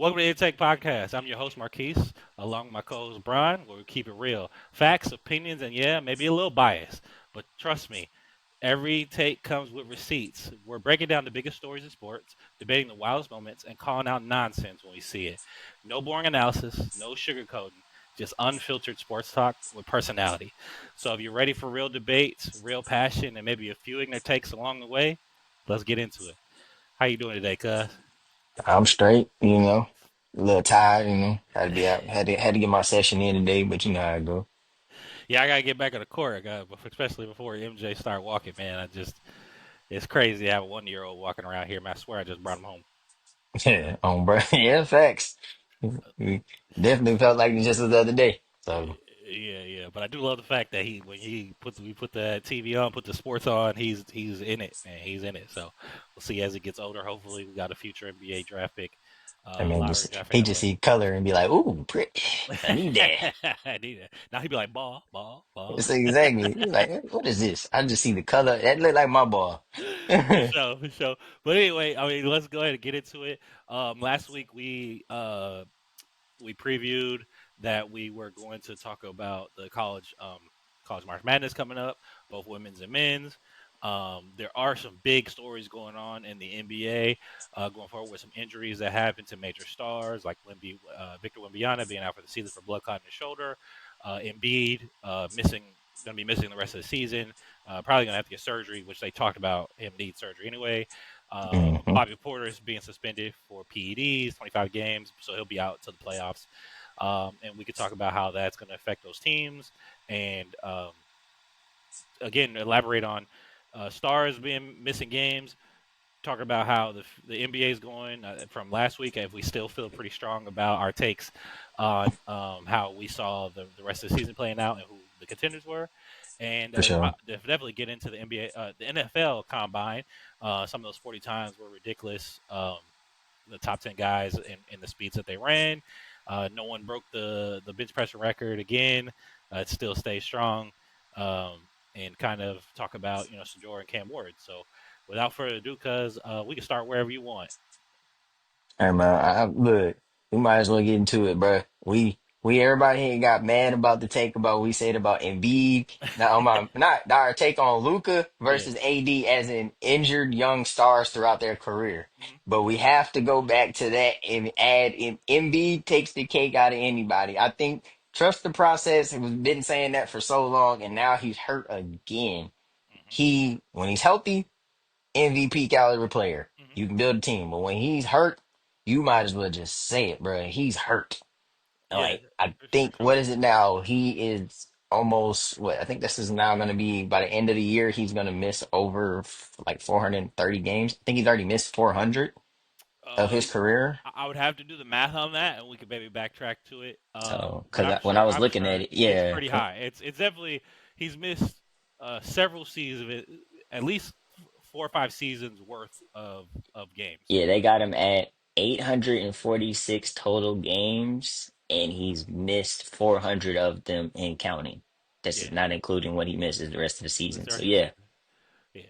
Welcome to Intake Podcast. I'm your host Marquise, along with my co-host Brian, where we keep it real. Facts, opinions, and yeah, maybe a little bias. But trust me, every take comes with receipts. We're breaking down the biggest stories in sports, debating the wildest moments, and calling out nonsense when we see it. No boring analysis, no sugarcoating, just unfiltered sports talk with personality. So if you're ready for real debates, real passion, and maybe a few ignorant takes along the way, let's get into it. How you doing today, cuz? I'm straight, a little tired, had to be out, had to get my session in today, but you know how it go. Yeah, I gotta get back on the court. Especially before MJ start walking, man. It's crazy to have a 1 year old walking around here, man. I swear I just brought him home. Yeah, bro. Yeah, facts. We definitely felt like it just the other day. So, Yeah, yeah. But I do love the fact that when we put the TV on, put the sports on, he's in it, man. He's in it. So we'll see as he gets older. Hopefully, we got a future NBA draft pick, I mean, lottery just draft pick he out the just way. see color and be like, "Ooh, pretty. I need that." I need it. Now he'd be like ball, ball, ball. It's exactly. He's like, "What is this?" I just see the color. That look like my ball. For sure, for sure. But anyway, I mean, let's go ahead and get into it. Last week we previewed that we were going to talk about the college March Madness coming up, both women's and men's. There are some big stories going on in the NBA going forward with some injuries that happened to major stars like Victor Wembanyama being out for the season for blood clot in his shoulder. Embiid missing going to be missing the rest of the season. Probably going to have to get surgery, which they talked about him need surgery anyway. Hmm. Bobby Porter is being suspended for PEDs, 25 games, so he'll be out to the playoffs. And we could talk about how that's going to affect those teams, and again, elaborate on stars being missing games. Talk about how the NBA is going from last week. If we still feel pretty strong about our takes on how we saw the rest of the season playing out and who the contenders were, and For sure. definitely get into the NBA, the NFL combine. Some of those 40 times were ridiculous. The top 10 guys in the speeds that they ran. No one broke the bench press record again. It still stays strong. Um, and kind of talk about Sajor and Cam Ward. So without further ado, cuz we can start wherever you want. Hey man, look, we might as well get into it, bro. We everybody here got mad about the take about what we said about Embiid. Now, not our take on Luca Yeah. versus AD as in injured young stars throughout their career. Hmm. But we have to go back to that and add in Embiid takes the cake out of anybody. I think trust the process. We've been saying that for so long, and now he's hurt again. Hmm. When he's healthy. MVP caliber player. Hmm. You can build a team, but when he's hurt, you might as well just say it, bro. He's hurt. Yeah, Like I for think, sure. what is it now? He is almost what I think this is now going to be by the end of the year. He's going to miss over like 430 games. I think he's already missed 400 of Uh, his career. I would have to do the math on that, and we could maybe backtrack to it. So, But when I was I'm looking sure at it, it's yeah, pretty high. It's definitely he's missed several seasons, at least 4 or 5 seasons worth of games. yeah, they got him at 846 total games, and he's missed 400 of them and counting. This Yeah, is not including what he misses the rest of the that's season. the So rest of the yeah, season. Yeah,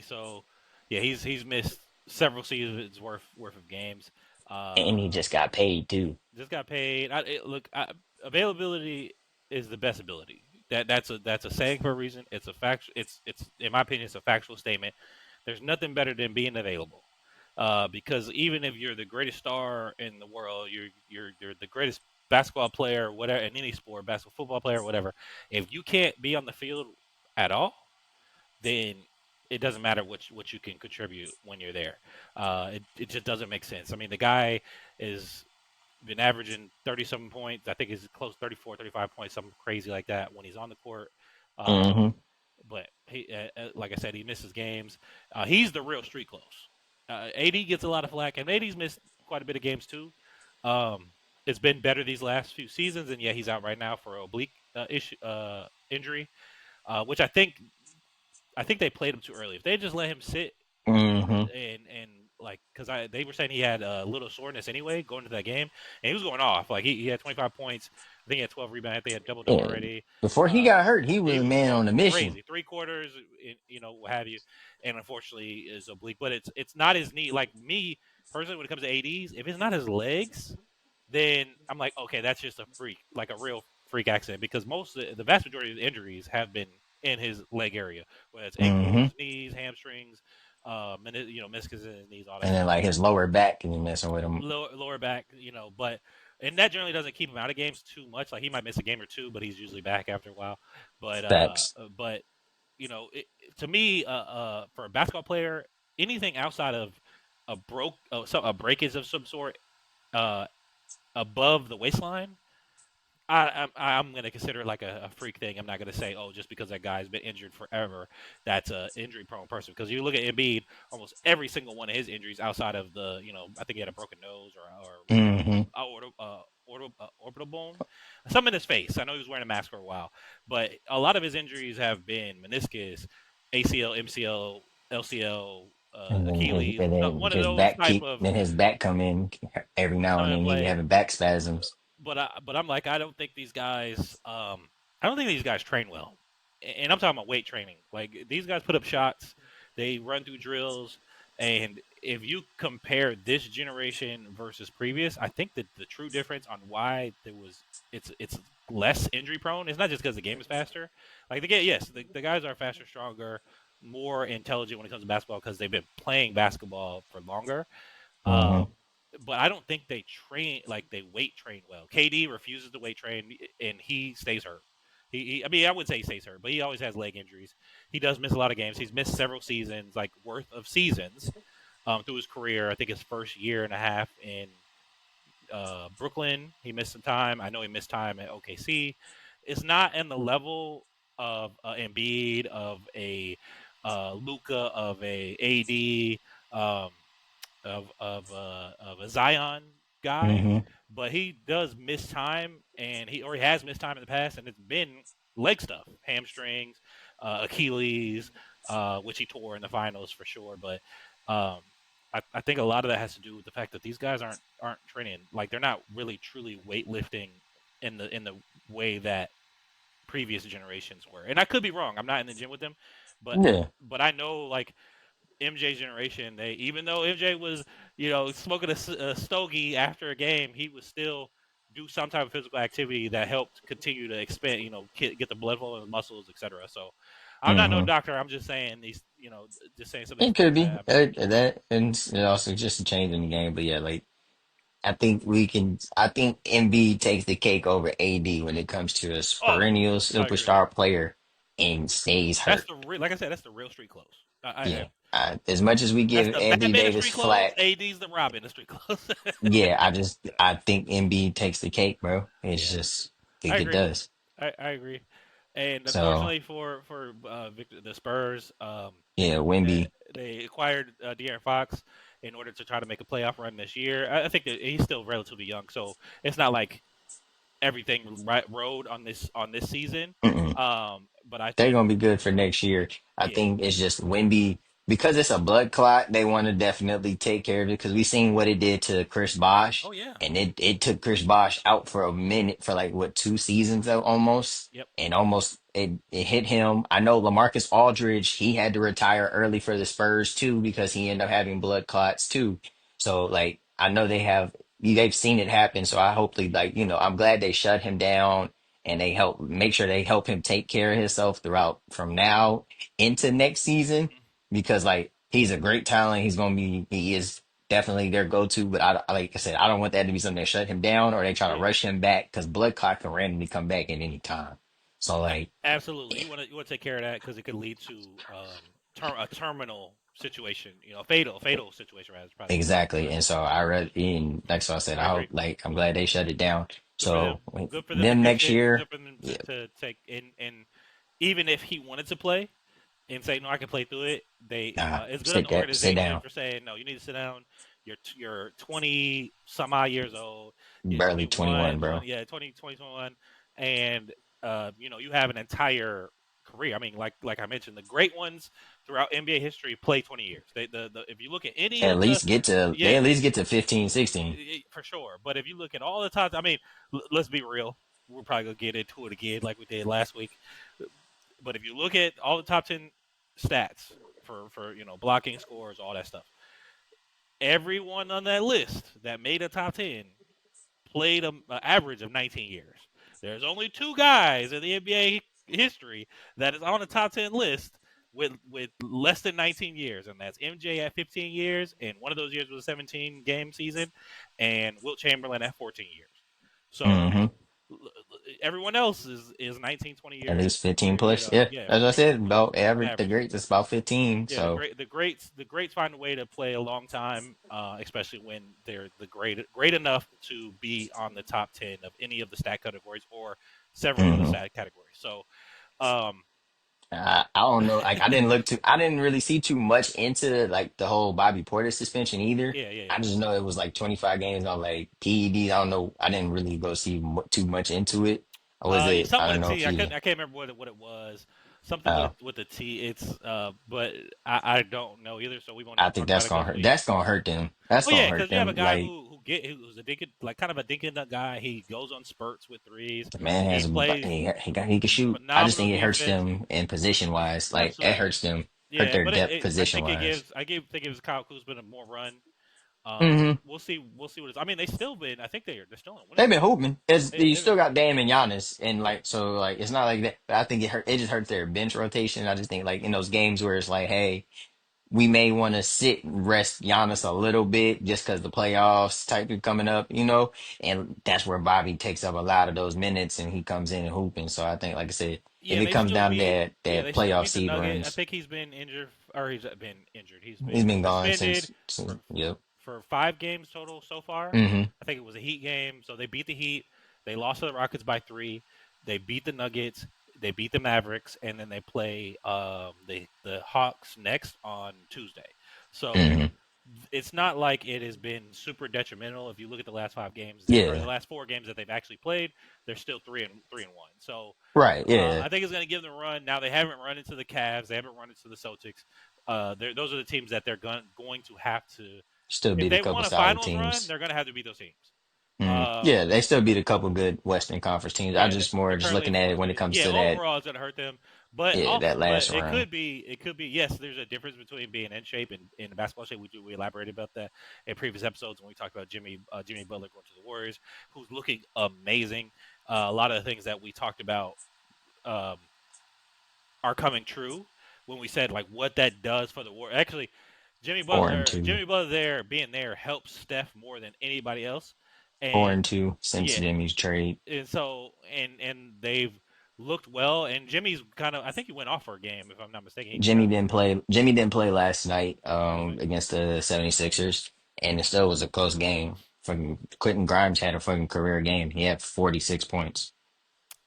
so yeah, he's missed several seasons worth of games. and he Uh, just got paid too. just got paid. Availability is the best ability. That's a saying for a reason. It's a fact. It's in my opinion, it's a factual statement. There's nothing better than being available. Because even if you're the greatest star in the world, you're the greatest basketball player, whatever in any sport, basketball, football player, whatever. If you can't be on the field at all, then it doesn't matter what you can contribute when you're there. It just doesn't make sense. I mean, the guy is been averaging 30 something points. I think he's close 34, 35 points, something crazy like that when he's on the court. Um, Hmm. but like I said, he misses games. He's the real street close. AD gets a lot of flack, and AD's missed quite a bit of games too. Um, it's been better these last few seasons, and yeah, he's out right now for oblique injury, which I think they played him too early. If they just let him sit Hmm. and like because they were saying he had a little soreness anyway going into that game, and he was going off. Like he had 25 points. I think he had 12 rebounds. I think he had double double Yeah. already. Before he Uh, got hurt, he was he a was man going on a mission. crazy. 3 quarters, what have you, and unfortunately is oblique. But it's not his knee. Like me, personally, when it comes to ADs, if it's not his legs, then I'm like, okay, that's just a freak, like a real freak accident, because the vast majority of the injuries have been in his leg area, whether it's Hmm. ankles, knees, hamstrings, meniscus in his knees, all that And then stuff. like his lower back and messing with him. Lower back, but and that generally doesn't keep him out of games too much. Like he might miss a game or two, but he's usually back after a while. But Facts. to me, for a basketball player, anything outside of a breakage of some sort, uh, above the waistline, I'm going to consider it like a freak thing. I'm not going to say, oh, just because that guy's been injured forever, that's a injury prone person. Because you look at Embiid, almost every single one of his injuries outside of I think he had a broken nose Hmm. orbital bone, some in his face. I know he was wearing a mask for a while, but a lot of his injuries have been meniscus, ACL, MCL, LCL, And then Achilles, one of his those back type keep of then his back come in every now and come in then. He be play. having back spasms. But I'm like, I don't think these guys I don't think these guys train well. And I'm talking about weight training. Like these guys put up shots, they run through drills, and if you compare this generation versus previous, I think that the true difference on why it's less injury prone is not just because the game is faster. Like the game, yes, the guys are faster, stronger, more intelligent when it comes to basketball because they've been playing basketball for longer. Hmm. Um, but I don't think they train like they weight train well. KD refuses to weight train, and he stays hurt. I mean, I wouldn't say he stays hurt, but he always has leg injuries. He does miss a lot of games. He's missed several seasons, like worth of seasons, through his career. I think his first year and a half in Brooklyn, he missed some time. I know he missed time at OKC. It's not in the level of Embiid, of a Luca, of a AD. Um, of a Zion guy, Hmm. but he does miss time, and he has missed time in the past, and it's been leg stuff, hamstrings, Achilles, which he tore in the finals for sure. But um, I think a lot of that has to do with the fact that these guys aren't training, like they're not really truly weightlifting in the way that previous generations were. And I could be wrong. I'm not in the gym with them, but Yeah. but I know like MJ's generation, they even though MJ was, smoking a stogie after a game, he would still do some type of physical activity that helped continue to expand, get the blood flow in the muscles, etc. So, I'm not no Hmm. doctor. I'm just saying just saying some It could experience I be have. that, and it also just a change in the game. But yeah, like I think we can. I think Embiid takes the cake over AD when it comes to a Oh, perennial I agree with that. superstar player and stays That's hurt. the real, like I said, that's the real street clothes. Yeah. As much as we That's give the Anthony Batman of Davis street clothes. flack, AD's the Robin of street clothes. yeah, I think Embiid takes the cake, bro. It's Yeah, just I think it agree. does. I agree. And So unfortunately for the Spurs, yeah, Wimby. they acquired De'Aaron Fox in order to try to make a playoff run this year. I think that he's still relatively young, so it's not like everything rode on this season. But I They're think, gonna be good for next year. I yeah, think it's just Wimby because it's a blood clot. They want to definitely take care of it because we seen what it did to Chris Bosh, oh yeah, and it took Chris Bosh out for a minute for like what 2 seasons though, almost, yep, and almost it hit him. I know LaMarcus Aldridge he had to retire early for the Spurs too because he ended up having blood clots too. So like I know they've seen it happen. So I hope they like I'm glad they shut him down and they make sure they help him take care of himself throughout from now into next season hmm because like he's a great talent. He is definitely their go-to, but like I said, I don't want that to be something that shut him down or they try to yeah, rush him back because blood clot can randomly come back at any time. So like absolutely. You want to take care of that because it could lead to a terminal situation, fatal situation. Rather, is probably a better way to exactly. put it. And so I read in that's what I said. I agree. I'm glad they shut it down. Good for them. So Good for them to them next continue. Good year, for them yeah, to take and even if he wanted to play and say no, I can play through it. They nah, it's good on the sit organization down. for saying no. You need to sit down. You're 20 some odd years old. You're Barely 21, bro. yeah, 21, and you have an entire career. I mean, like I mentioned, the great ones throughout NBA history play 20 years. If you look at any of the They yeah, at least get to 15, 16. for sure. But if you look at all the times, I mean, let's be real. We're probably gonna get into it again, like we did last week. But if you look at all the top 10 stats for blocking scores, all that stuff, everyone on that list that made a top 10 played an average of 19 years. There's only two guys in the NBA history that is on the top 10 list with less than 19 years, and that's MJ at 15 years, and one of those years was a 17 game season, and Wilt Chamberlain at 14 years. So Hmm. everyone else is 19, 20 At years. least 15 plus. Yeah, Yeah, as I said, about on average. The average. greats is about 15. Yeah, So, the greats find a way to play a long time, especially when they're great enough to be on the top 10 of any of the stat categories or several of the mhm. stat categories. So, um, I don't know. Like I didn't really see too much into like the whole Bobby Porter suspension either. yeah, yeah, I yeah. just know it was like 25 games on like PEDs. I don't know. I didn't really go see too much into it. Or was Yeah, it? I something don't with a know if T. you. I can't remember what it was. Something Uh, with a T. It's but I don't know either. So we won't I even think talk about that's it gonna because hurt. we. That's gonna hurt them. That's Well, yeah, gonna hurt because you have a them. guy Like who's a dinking like kind of a dinking nut guy. He goes on spurts with threes. the man He has, plays he can shoot. I just phenomenal think it hurts defense. them in position wise. Like it Absolutely. hurts them, hurt Yeah, their but depth I position think it wise. gives think it gives Kyle Kuzma more run. Hmm. We'll see what it's. I mean, they still been. I think they're still in winning They've been streak. hooping. It's, you They've been still got hooping. Bam and Giannis, and Yeah, like so, like it's not like that. But I think it hurt. It just hurts their bench rotation. I just think like in those games where it's like, hey, we may want to sit and rest Giannis a little bit just because the playoffs type of coming up, and that's where Bobby takes up a lot of those minutes and he comes in and hooping. So I think, like I said, if yeah. it They comes still down to beat. Yeah, that they still playoff beat the seed Nugget. I runs, think he's been injured, or he's been injured. He's he's been been gone suspended since for yep. 5 games total so far. Hmm. I think it was a Heat game. So they beat the Heat. They lost to the Rockets by 3. They beat the Nuggets. They beat the Mavericks, and then they play the Hawks next on Tuesday. So Hmm. it's not like it has been super detrimental. If you look at the last 5 games or the Yeah, last 4 games that they've actually played, they're still 3-1. So right. Yeah, I think it's going to give them a run. Now they haven't run into the Cavs. They haven't run into the Celtics. Those are the teams that they're going to have to. still If beat a they couple want a solid finals run, teams. they're going to have to beat those teams. Yeah, they still beat a couple good Western Conference teams. I Yeah, just more they're just currently in looking at it fourth. when it comes Yeah, to that, overall it's going to hurt them, but yeah, also, that last run. it could be. Yes, there's a difference between being in shape and in basketball shape. We elaborated about that in previous episodes when we talked about Jimmy Butler going to the Warriors, who's looking amazing. A lot of the things that we talked about um, are coming true when we said like what that does for the Warriors. Actually, 4-2. Jimmy Butler being there helps Steph more than anybody else, Four and and two since yeah, Jimmy's trade. and so and they've looked well. And Jimmy's kind of I think he went off for a game if I'm not mistaken. He kind Jimmy of didn't play. Jimmy didn't play last night last night. against the 76ers, and it still was a close game. Fucking Quentin Grimes had a fucking career game. He had 46 points.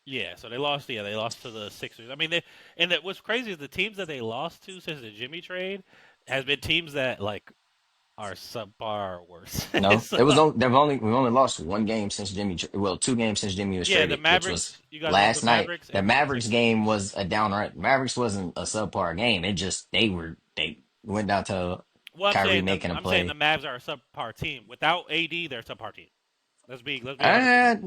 Yeah, so they lost. Yeah, they lost to the Sixers. I mean, what's crazy is the teams that they lost to since the Jimmy trade has been teams that like are subpar or worse. No, So, it was only we've only lost one game since well, 2 games since Jimmy was yeah, the traded, which was Mavericks. You guys lost to last the night. Mavericks The and the Mavericks Sixers. game was a downright. Mavericks wasn't a subpar game. It just they went down to Well, Kyrie making a I'm saying the play. Mavs are a subpar team. Without AD, they're a subpar team. Let's be 100%. I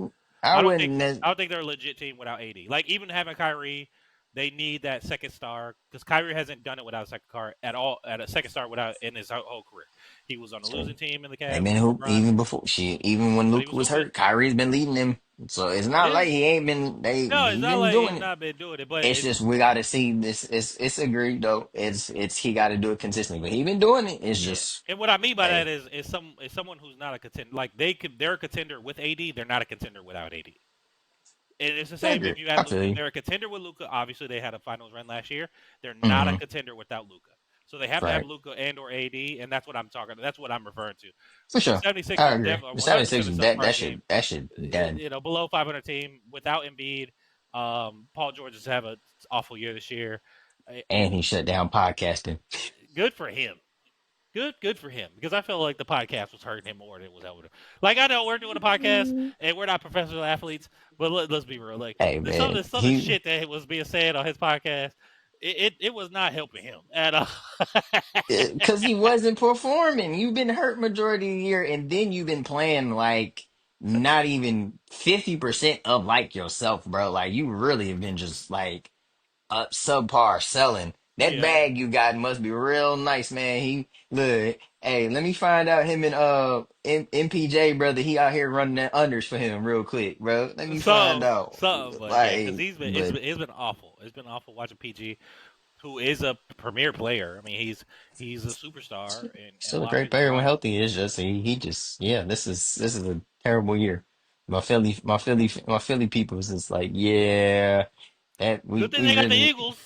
I I wouldn't. don't think they're a legit team without AD. Like even having Kyrie, they need that second star because Kyrie hasn't done it without a second star at all. At a second star without in his whole career, he was on a losing team in the They've Cavs been with hoop LeBron, even before even when but he Luka was was hooping. hurt. Kyrie's been leading them, so it's not Yeah, like he ain't been. no, it's He not been like he's doing it. not been doing it, but It's just we got to see this. It's agreed though. It's he got to do it consistently, but he been doing it. It's yeah. just And what I mean by that hey, is someone who's not a contender. Like they're a contender with AD. They're not a contender without AD. And it's the I same agree. if you had I feel Luca. you. They're a contender with Luca. Obviously, they had a finals run last year. They're not a Hmm. contender without Luca. So they have to have Right, Luca and or AD, and that's what I'm talking. That's what I'm referring to. for The sure. I 76ers agree. definitely The 100% a 76ers that subpar team. that should done. Below 500 team without Embiid. Paul George has have an awful year this year. And he shut down podcasting. Good for him. Good for him. Because I felt like the podcast was hurting him more than it was helping him. Like I know we're doing a podcast and we're not professional athletes, but us be real. Like Hey man, some of the he shit that was being said on his podcast, it was not helping him at all. because he wasn't performing. You've been hurt majority of the year, and then you've been playing like not even 50% of like yourself, bro. Like you really have been just like up subpar selling. That Yeah. bag you got must be real nice, man. He look, hey, let me find out him and MPJ brother. He out here running that unders for him real quick, bro. Let me find out. But yeah, because Like, but it's been awful. It's been awful watching PG, who is a premier player. I mean, he's a superstar, and a still a lot of great people player when around him. healthy. It's just he just yeah. This is a terrible year. My Philly people is just like yeah. That Good thing we they got the really Eagles.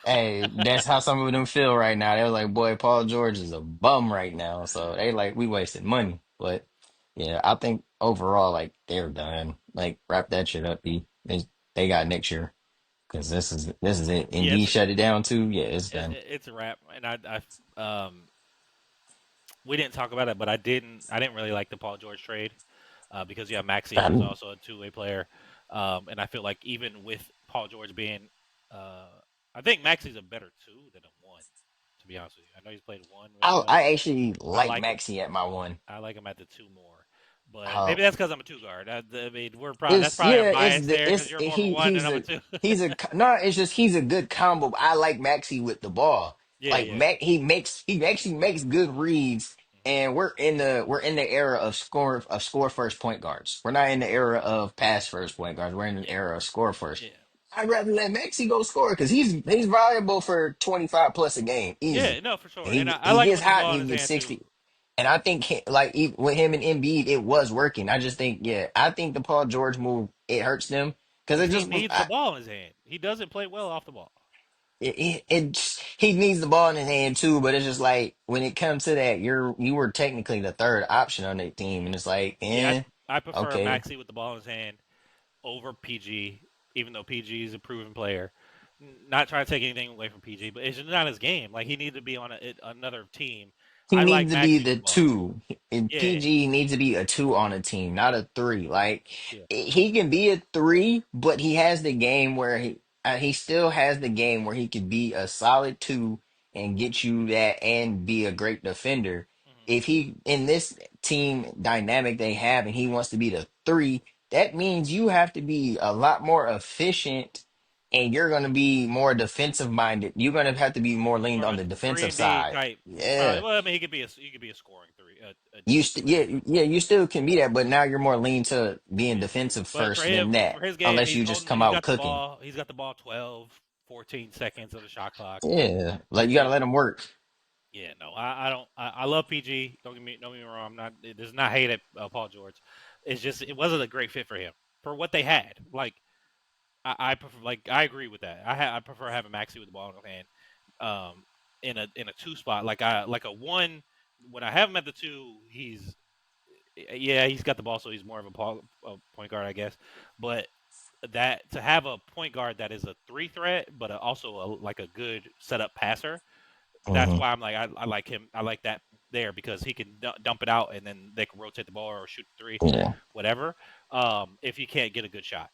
hey, that's how some of them feel right now. They're like, boy, Paul George is a bum right now. So they like we wasted money. But yeah, I think overall, like they're done. Like wrap that shit up, B. They got next year because this is it. And Yeah, B shut it down too. Yeah, it's done. it's a wrap. And we didn't talk about it, but I didn't really like the Paul George trade because you have Maxi, who's Um, also a two-way player, and I feel like even with Paul George being, uh, I think Maxi's a better two than a one. To be honest with you, I know he's played one really I well. I actually I like like him. Maxi at my one. I like him at the two more, but Uh, maybe that's because I'm a two guard. I mean, we're probably that's It's probably our yeah, it's bias the there because you're more of a one and he's I'm a a two. no, it's just he's a good combo. I like Maxi with the ball. Yeah, Like yeah. Mac, he actually makes good reads, and we're in the era of score first point guards. We're not in the era of pass first point guards. We're in the Yeah, era of score first. yeah, I'd rather let Maxi go score because he's valuable for 25 plus a game, yeah. easy. No, for sure. And He I he like him gets with the hot and ball in he his gets hand too. 60. And I think like with him and Embiid, it was working. I just think, yeah, I think the Paul George move it hurts them because The it just team was. needs the ball in his hand. He doesn't play well off the ball. He needs the ball in his hand too, but it's just like when it comes to that, you were technically the third option on that team, and it's like, Yeah, eh, I prefer okay. Maxi with the ball in his hand over PG, even though PG is a proven player. Not trying to take anything away from PG, but it's just not his game. Like he needed to be on another team. He I like needs to be Maxi with the the ball. two. And Yeah, PG needs to be a two on a team, not a three. Like yeah. he can be a three, but he has the game where he still has the game where he could be a solid two and get you that and be a great defender. Hmm. If he in this team dynamic they have and he wants to be the three, that means you have to be a lot more efficient and you're going to be more defensive minded. You're going to have to be more leaned More on of a the three defensive and D side. type. Yeah. Well, I mean, he could be a scoring three, a You deep st three. yeah, you still can be that, but now you're more lean to being Yeah. defensive But for first than him, that, for his game, unless you just come he's out got the cooking. ball. He's got the ball 12, 14 seconds of the shot clock. Yeah, like He's you gotta a let him work. Yeah, no, I don't. I love PG. Don't get me wrong. I'm not. It does not hate at Paul George. It's just it wasn't a great fit for him for what they had. Like I prefer. Like I agree with that. I prefer having Maxi with the ball in his hand. In a two spot. Like a one. When I have him at the two, he's got the ball, so he's more of a point guard, I guess. But that to have a point guard that is a three threat, but also like a good setup passer, that's Hmm. why I'm like I like him. I like that there because he can dump it out and then they can rotate the ball or shoot three, Yeah. whatever. If you can't get a good shot,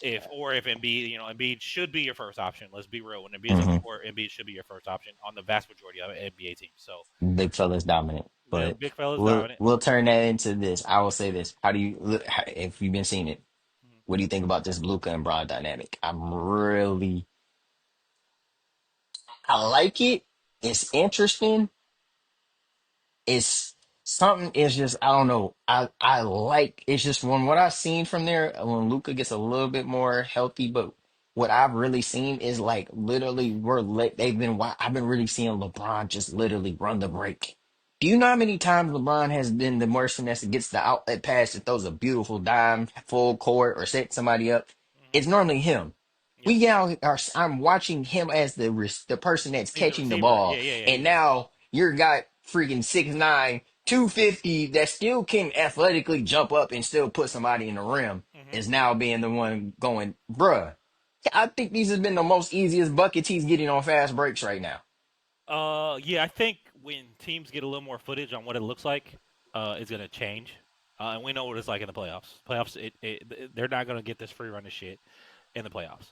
if Embiid, Embiid should be your first option. Let's be real. When Embiid is on the Hmm. court, Embiid should be your first option on the vast majority of NBA teams. So Big fella's dominant, the but big fella's we'll dominant. we'll turn that into this. I will say this: how do you look? If you've been seeing it, what do you think about this Luca and Braun dynamic? I like it. It's interesting. It's something is just I don't know. I like it's just from what I've seen from there when Luca gets a little bit more healthy, but what I've really seen is like literally I've been really seeing LeBron just literally run the break. Do you know how many times LeBron has been the person that gets the outlet pass that throws a beautiful dime full court or set somebody up? Hmm. It's normally him. Yeah, We now are I'm watching him as the person that's he's the catching the receiver. Yeah, ball, yeah, yeah. and He's the now you're got freaking 6'9", 250 that still can athletically jump up and still put somebody in the rim hmm is now being the one going, bruh. I think these have been the most easiest buckets he's getting on fast breaks right now. Yeah, I think when teams get a little more footage on what it looks like, it's gonna change. And we know what it's like in the playoffs. Playoffs, they're not gonna get this free run of shit in the playoffs.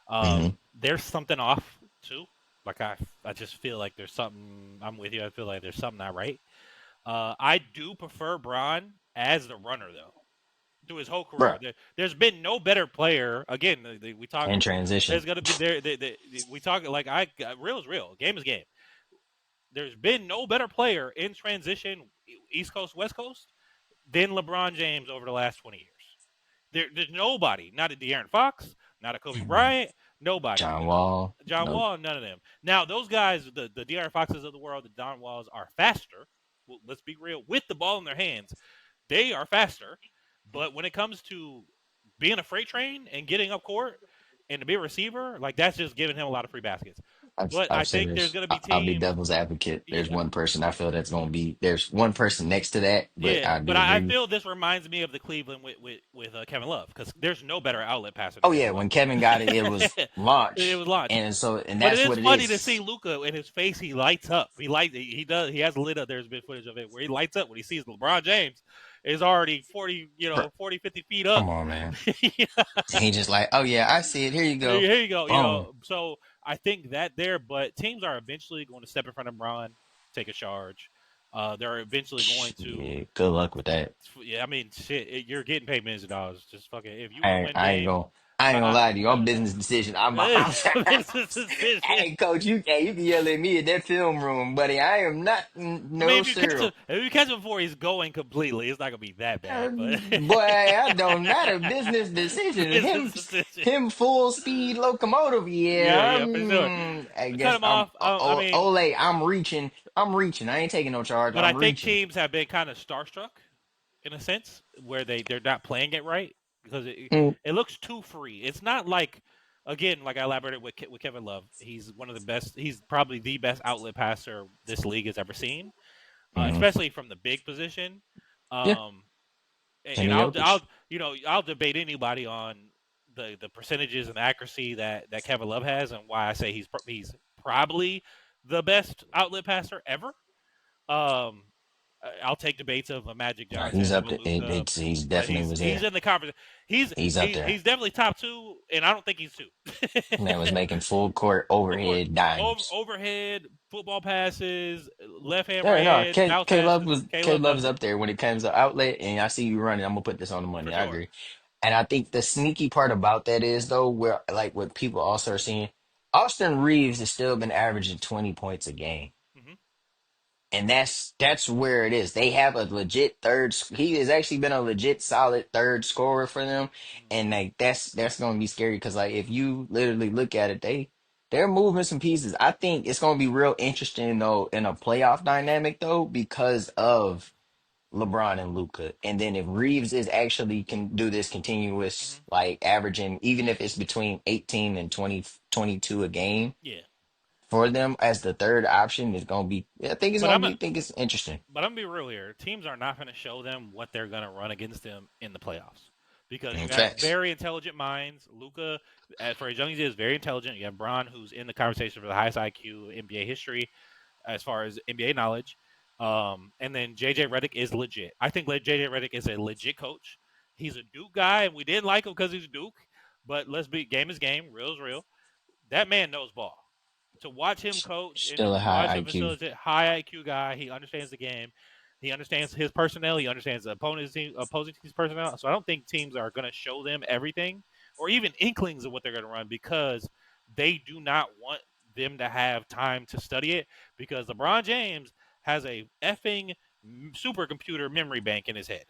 Hmm. There's something off too. Like I just feel like there's something. I'm with you. I feel like there's something not right. I do prefer Braun as the runner though. through his whole career. Bruh, There's been no better player. Again, we talk. in transition. There's gonna be there. We talk like real is real. Game is game. There's been no better player in transition, East Coast West Coast, than LeBron James over the last 20 years. There's nobody. Not a De'Aaron Fox. Not a Kobe Bryant. Nobody. John Wall. John No, Wall. None of them. Now those guys, the De'Aaron Foxes of the world, the Don Walls, are faster. Well, let's be real. With the ball in their hands, they are faster. But when it comes to being a freight train and getting up court and to be a receiver, like that's just giving him a lot of free baskets. But I I've said think there's this. going to be I'll be teams. devil's advocate. There's Yeah, one person I feel that's going to be. There's one person next to that, but yeah. I But do I agree. feel this reminds me of the Cleveland with Kevin Love because there's no better outlet passer than Oh Kevin yeah, Love. when Kevin got it, it was It launch, was launched. and But it that's is what it funny to see is. Luca in his face. He lights up. He does. He has lit up. There's been footage of it where he lights up when he sees LeBron James is already 40, Bro, 40, 50 feet up. come on, man. And he just like, oh yeah, I see it. Here you go. Here you go. Boom. So I think that there, but teams are eventually going to step in front of LeBron, take a charge. They're eventually going to. Yeah, good luck with that. Yeah, I mean, shit. You're getting paid millions of dollars. Just fucking. If you want to win I ain't games, gonna I ain't gonna I, lie to you. I'm business decision. it's a business decision. Hey coach, you can yell at me in that film room, buddy. I am not I mean, no sir. if you catch him before he's going completely, it's not gonna be that bad. But Boy, I don't matter. Business decision. business decision. Him full speed locomotive. Yeah, Yeah, yeah, for sure. I Cut guess him off. I mean, Ole. I'm reaching. I'm reaching. I ain't taking no charge. but I I'm think reaching. teams have been kind of starstruck in a sense where they're not playing it right because Mm, it looks too free. It's not like again like I elaborated with Kevin Love. He's one of the best. He's probably the best outlet passer this league has ever seen, mhm. especially from the big position. Yeah, Um, and Kenny I'll Jokic. I'll debate anybody on the percentages and accuracy that Kevin Love has and why I say he's probably the best outlet passer ever. Um, I'll take debates of a Magic No, he's Johnson up with there. Luca, He's but definitely was he's there. in the conference. He's up there. He's definitely top two, and I don't think he's two. Man was making full court Of course, overhead dimes. overhead football passes, left Yeah, no, hammerhead, bounce K Love passes. was K Caleb Love does is it up there when it comes to outlet, and I see you running. I'm gonna put this on the for money. I sure. agree. And I think the sneaky part about that is though, where like what people also are seeing, Austin Reeves has still been averaging 20 points a game. Hmm. And that's where it is. They have a legit he has actually been a legit solid third scorer for them. And like that's gonna be scary because like if you literally look at it, they're moving some pieces. I think it's gonna be real interesting though in a playoff dynamic though, because of LeBron and Luca. And then if Reeves is actually can do this continuous, Hmm. like averaging, even if it's between 18 and 22 a game Yeah, for them as the third option, is gonna be, I think it's but gonna be, I think it's interesting. I'm gonna be real here. Teams are not gonna show them what they're gonna run against them in the playoffs because you have Facts. very intelligent minds. Luca, for as young as he is, very intelligent. You have Braun, who's in the conversation for the highest IQ in NBA history as far as NBA knowledge. And then JJ Redick is legit. I think JJ Redick is a legit coach. He's a Duke guy, and we didn't like him because he's Duke. But let's be game is game, real is real. That man knows ball. To watch him coach and Still a watch high him IQ. facilitate, high IQ guy. He understands the game. He understands his personnel. He understands the opposing team's personnel. So I don't think teams are going to show them everything or even inklings of what they're going to run because they do not want them to have time to study it because LeBron James has a effing supercomputer memory bank in his head.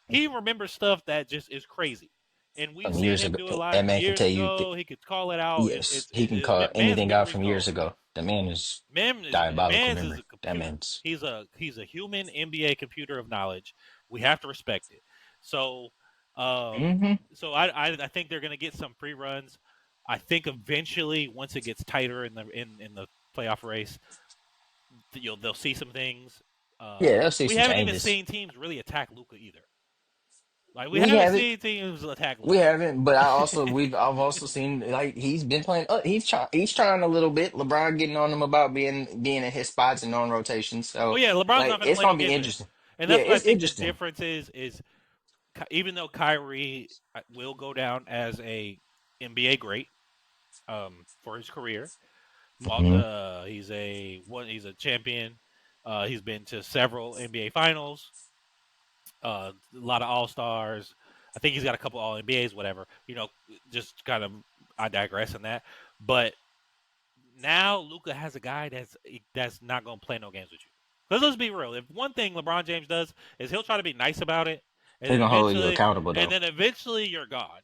He remembers stuff that just is crazy. And we've From seen years him ago, do a lot that man can years tell you, ago. He could call it out. yes, he can It's call man's anything out memory's from gold. years ago. The man is diabolical Man's is memory. a That computer. man's. He's a human NBA computer of knowledge. We have to respect it. So, um, Hmm. I think they're going to get some free runs. I think eventually, once it gets tighter in the playoff race, they'll see some things. Yeah, they'll see We some haven't even changes. seen teams really attack Luca either. Like we We haven't haven't, seen teams attack we Luca. haven't, but I've also seen like he's been playing. He's trying a little bit. LeBron getting on him about being in his spots and on rotation. Oh So yeah, LeBron's like not going to it's play no gonna be games with him, interesting. and Yeah, that's what I it's think the interesting. difference is even though Kyrie will go down as a NBA great for his career, Hmm. he's a champion. He's been to several NBA finals, a lot of All Stars. I think he's got a couple All NBAs, whatever. Just kind of I digress on that. But now Luka has a guy that's not gonna play no games with you. Because let's be real. If one thing LeBron James does is he'll try to be nice about it, and They're then gonna hold you eventually, accountable and though. then eventually you're gone.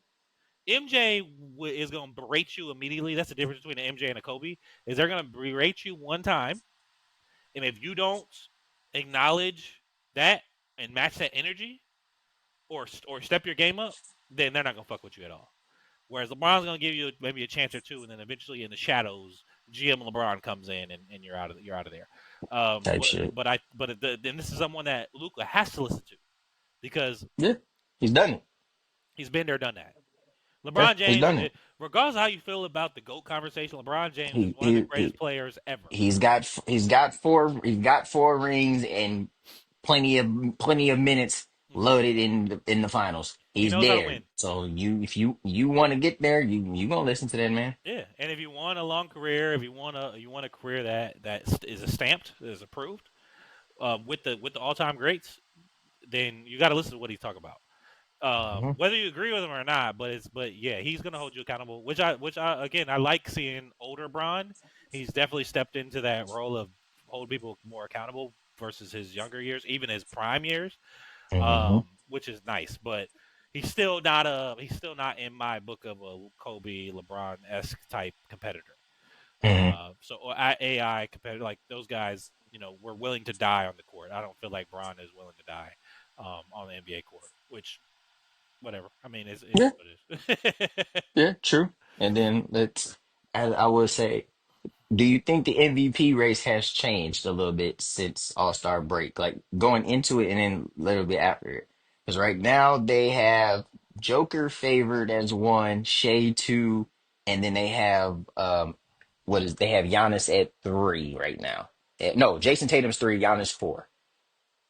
MJ is gonna berate you immediately. That's the difference between an MJ and a Kobe. Is they're gonna berate you one time, and if you don't acknowledge that and match that energy, or step your game up, then they're not gonna fuck with you at all. Whereas LeBron's gonna give you maybe a chance or two, and then eventually in the shadows, GM LeBron comes in and you're out of there. Type shit. Then this is someone that Luka has to listen to because Yeah, he's done it. he's been there, done that. Yeah, LeBron he's James, done it. regardless of how you feel about the GOAT conversation, LeBron James is He one of the he, greatest he players ever. he's got four rings and plenty of minutes Hmm. loaded in the finals. He He's knows how to there. win. So if you want to get there, you gonna listen to that man. Yeah, and if you want a long career, if you want a career that is stamped, is approved, with the all time greats, then you got to listen to what he's talking about. Mhm. Whether you agree with him or not, but yeah, he's gonna hold you accountable. Which I again I like seeing older Bron. He's definitely stepped into that role of hold people more accountable versus his younger years, even his prime years, Mhm. which is nice. But he's still not in my book of a Kobe LeBron esque type competitor. Mhm. AI competitor like those guys, were willing to die on the court. I don't feel like Bron is willing to die on the NBA court, which whatever. I mean, it is Yeah, what it is. yeah, true. And then I would say, do you think the MVP race has changed a little bit since All-Star break? Like going into it and then a little bit after it? Because right now they have Joker favored as one, Shea two, and then they have they have Giannis at three right now. No, Jason Tatum's three, Giannis four.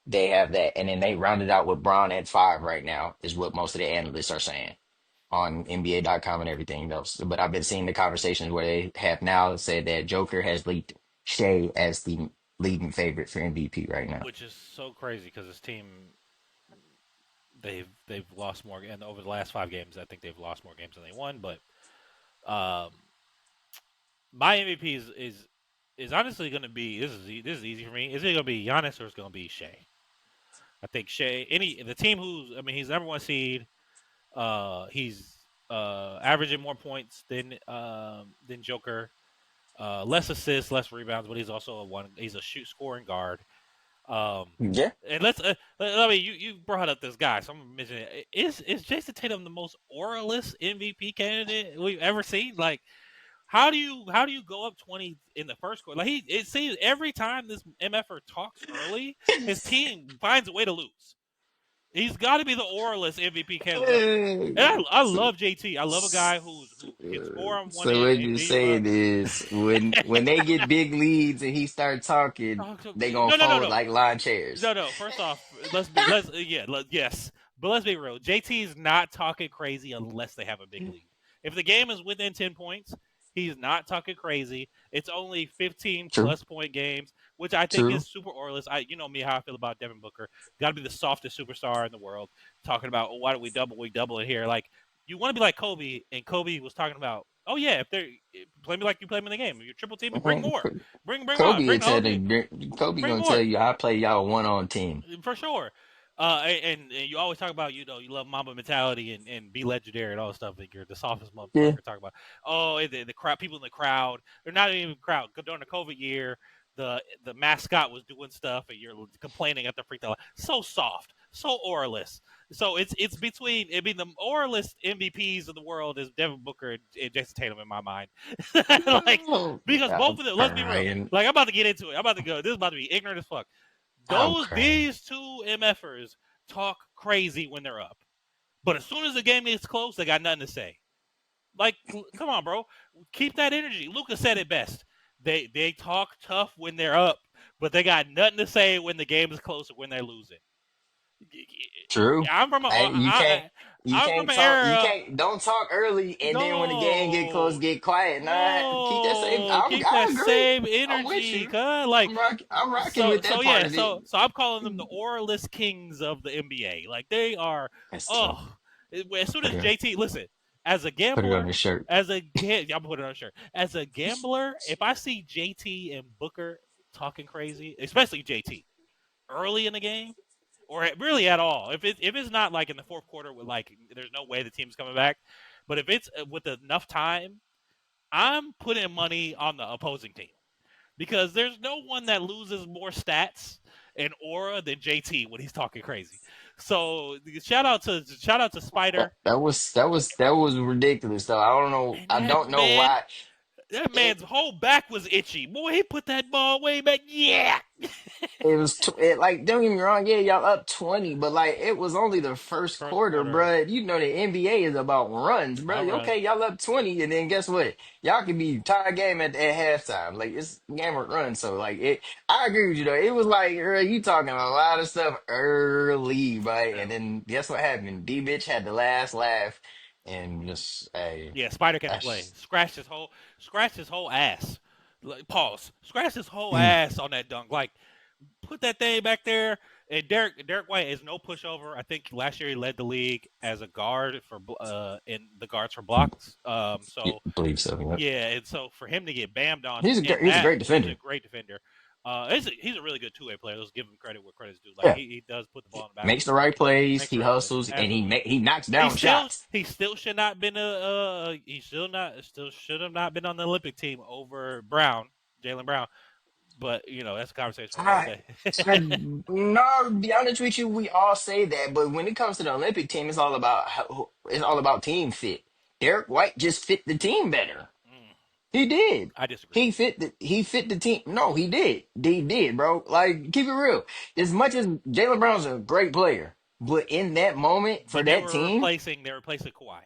They have that, and then they rounded out with Braun at five right now, is what most of the analysts are saying on NBA.com and everything else. But I've been seeing the conversations where they have now said that Joker has leaked Shea as the leading favorite for MVP right now. Which is so crazy because this team they've lost more, and over the last 5 games, I think they've lost more games than they won. But um, my MVP is honestly going to be this is easy for me. Is it going to be Giannis or is it going to be Shea? I think Shea. The team he's number one seed. He's averaging more points than Joker. Less assists, less rebounds, but he's also he's a shoot scoring guard. Um, Yeah, and I mean, you brought up this guy, so I'm gonna mention it. Is Jason Tatum the most oralist MVP candidate we've ever seen? Like, how do you go up 20 in the first quarter? Like it seems every time this MFer talks early, his team finds a way to lose. He's got to be the oralist MVP candidate. And I so, love JT. I love a guy who can score on one so end what and you're D you up. saying is when they get big leads and he start talking, they gonna No, no, no, fold no. like lawn chairs. No, no. First off, yes, but let's be real. JT is not talking crazy unless they have a big lead. If the game is within 10 points, he's not talking crazy. It's only 15 True, plus point games, which I think true, is super orless. You know me how I feel about Devin Booker. Got to be the softest superstar in the world. Talking about why do we double? We double it here. Like you want to be like Kobe, and Kobe was talking about. Oh yeah, if play me like you play me in the game. If you're triple teaming, bring Mhm. more. Bring on. Kobe Bring will the whole tell team. Kobe Bring gonna tell more you I play y'all one on team. for sure. And you always talk about you love Mamba mentality and be legendary and all this stuff. Like you're the softest Yeah, motherfucker. Talk about the crowd, people in the crowd. They're not even crowd. During the COVID year, the mascot was doing stuff and you're complaining at the free throw line. So soft, so oralist. So it's between the oralist MVPs of the world is Devin Booker and Jason Tatum in my mind. Like oh, because both I'm of them. Let's be real. crying. Like I'm about to get into it. I'm about to go. This is about to be ignorant as fuck. I'm crying. These two MFers talk crazy when they're up, but as soon as the game gets close, they got nothing to say. Like, come on, bro, keep that energy. Lucas said it best. They talk tough when they're up, but they got nothing to say when the game is close or when they're losing. True. I'm from a I, you can't I, you I'm from can't an talk you era. can't don't talk early and then when the game get close No, get quiet. Nah, keep that same. no, keep I that agree. same I'm with energy, you. cuz like I'm rocking so with so that part yeah, of it. so I'm calling them the oralist kings of the NBA. Like they are That's tough. oh As soon Put as it, JT, listen, as a put it on gambler, his shirt. I'm putting it on a shirt. As a gambler, if I see JT and Booker talking crazy, especially JT early in the game, or really at all, if it's not like in the fourth quarter with like there's no way the team's coming back, but if it's with enough time, I'm putting money on the opposing team because there's no one that loses more stats and aura than JT when he's talking crazy. So shout out to Spider. That was ridiculous though. I don't know. And I that don't know man, why. that It man's whole back was itchy. Boy, he put that ball way back. Yeah. it was like, don't get me wrong, yeah, y'all up 20, but like it was only the first First quarter, quarter, bruh. You know the NBA is about runs, about bruh. runs. Okay, y'all up 20, and then guess what? Y'all can be tie game at halftime. Like it's game or run. So like it, I agree with you though. It was like, you talking a lot of stuff early, right? And then guess what happened? D bitch had the last laugh, and just hey, Yeah, Spider came to play. that's Scratched his whole ass. Like, pause. Scratched his whole mm, ass on that dunk. Like, put that thing back there. And Derek White is no pushover. I think last year he led the league as a guard for in the guards for blocks. yeah, So I believe so. Yep. yeah, and so for him to get bammed on He's a in he's a that, great he's a defender. great defender. He's a really good two-way player. Let's give him credit where credit's due. Like Yeah. he does put the ball in the Makes basket, the right plays, makes the he right plays. hustles, and Absolutely. he knocks down shots. He still should not been he still should have not been on the Olympic team over Brown, Jalen Brown. But that's a conversation for another I, day. no, to be honest with you, we all say that, but when it comes to the Olympic team, it's all about team fit. Derek White just fit the team better. Mm, He did. I disagree. He fit the team. No, he did. He did, bro. Like keep it real. As much as Jalen Brown's a great player, but in that moment for But they that were team, replacing Kawhi.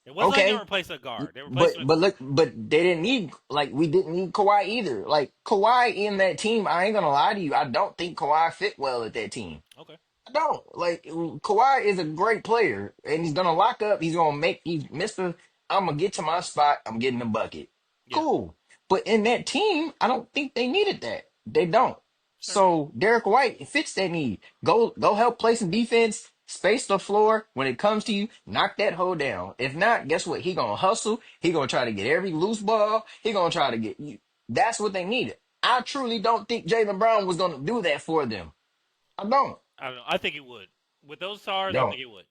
It wasn't like they were okay. replacing a guard. They were But replacing but look, but they didn't need, like, we didn't need Kawhi either. Like Kawhi in that team, I ain't gonna lie to you. I don't think Kawhi fit well at that team. okay. I don't. Like Kawhi is a great player, and he's gonna lock up. He's gonna make. He's Mister. I'm gonna get to my spot. I'm getting the bucket. Yeah, Cool. But in that team, I don't think they needed that. They don't. sure. So Derek White fits that need. Go help play some defense. Space the floor when it comes to you. Knock that hole down. If not, guess what? He gonna hustle. He gonna try to get every loose ball. He gonna try to get you. That's what they needed. I truly don't think Jalen Brown was gonna do that for them. I don't. I don't know. I think he would. With those stars, I think Don't. he would.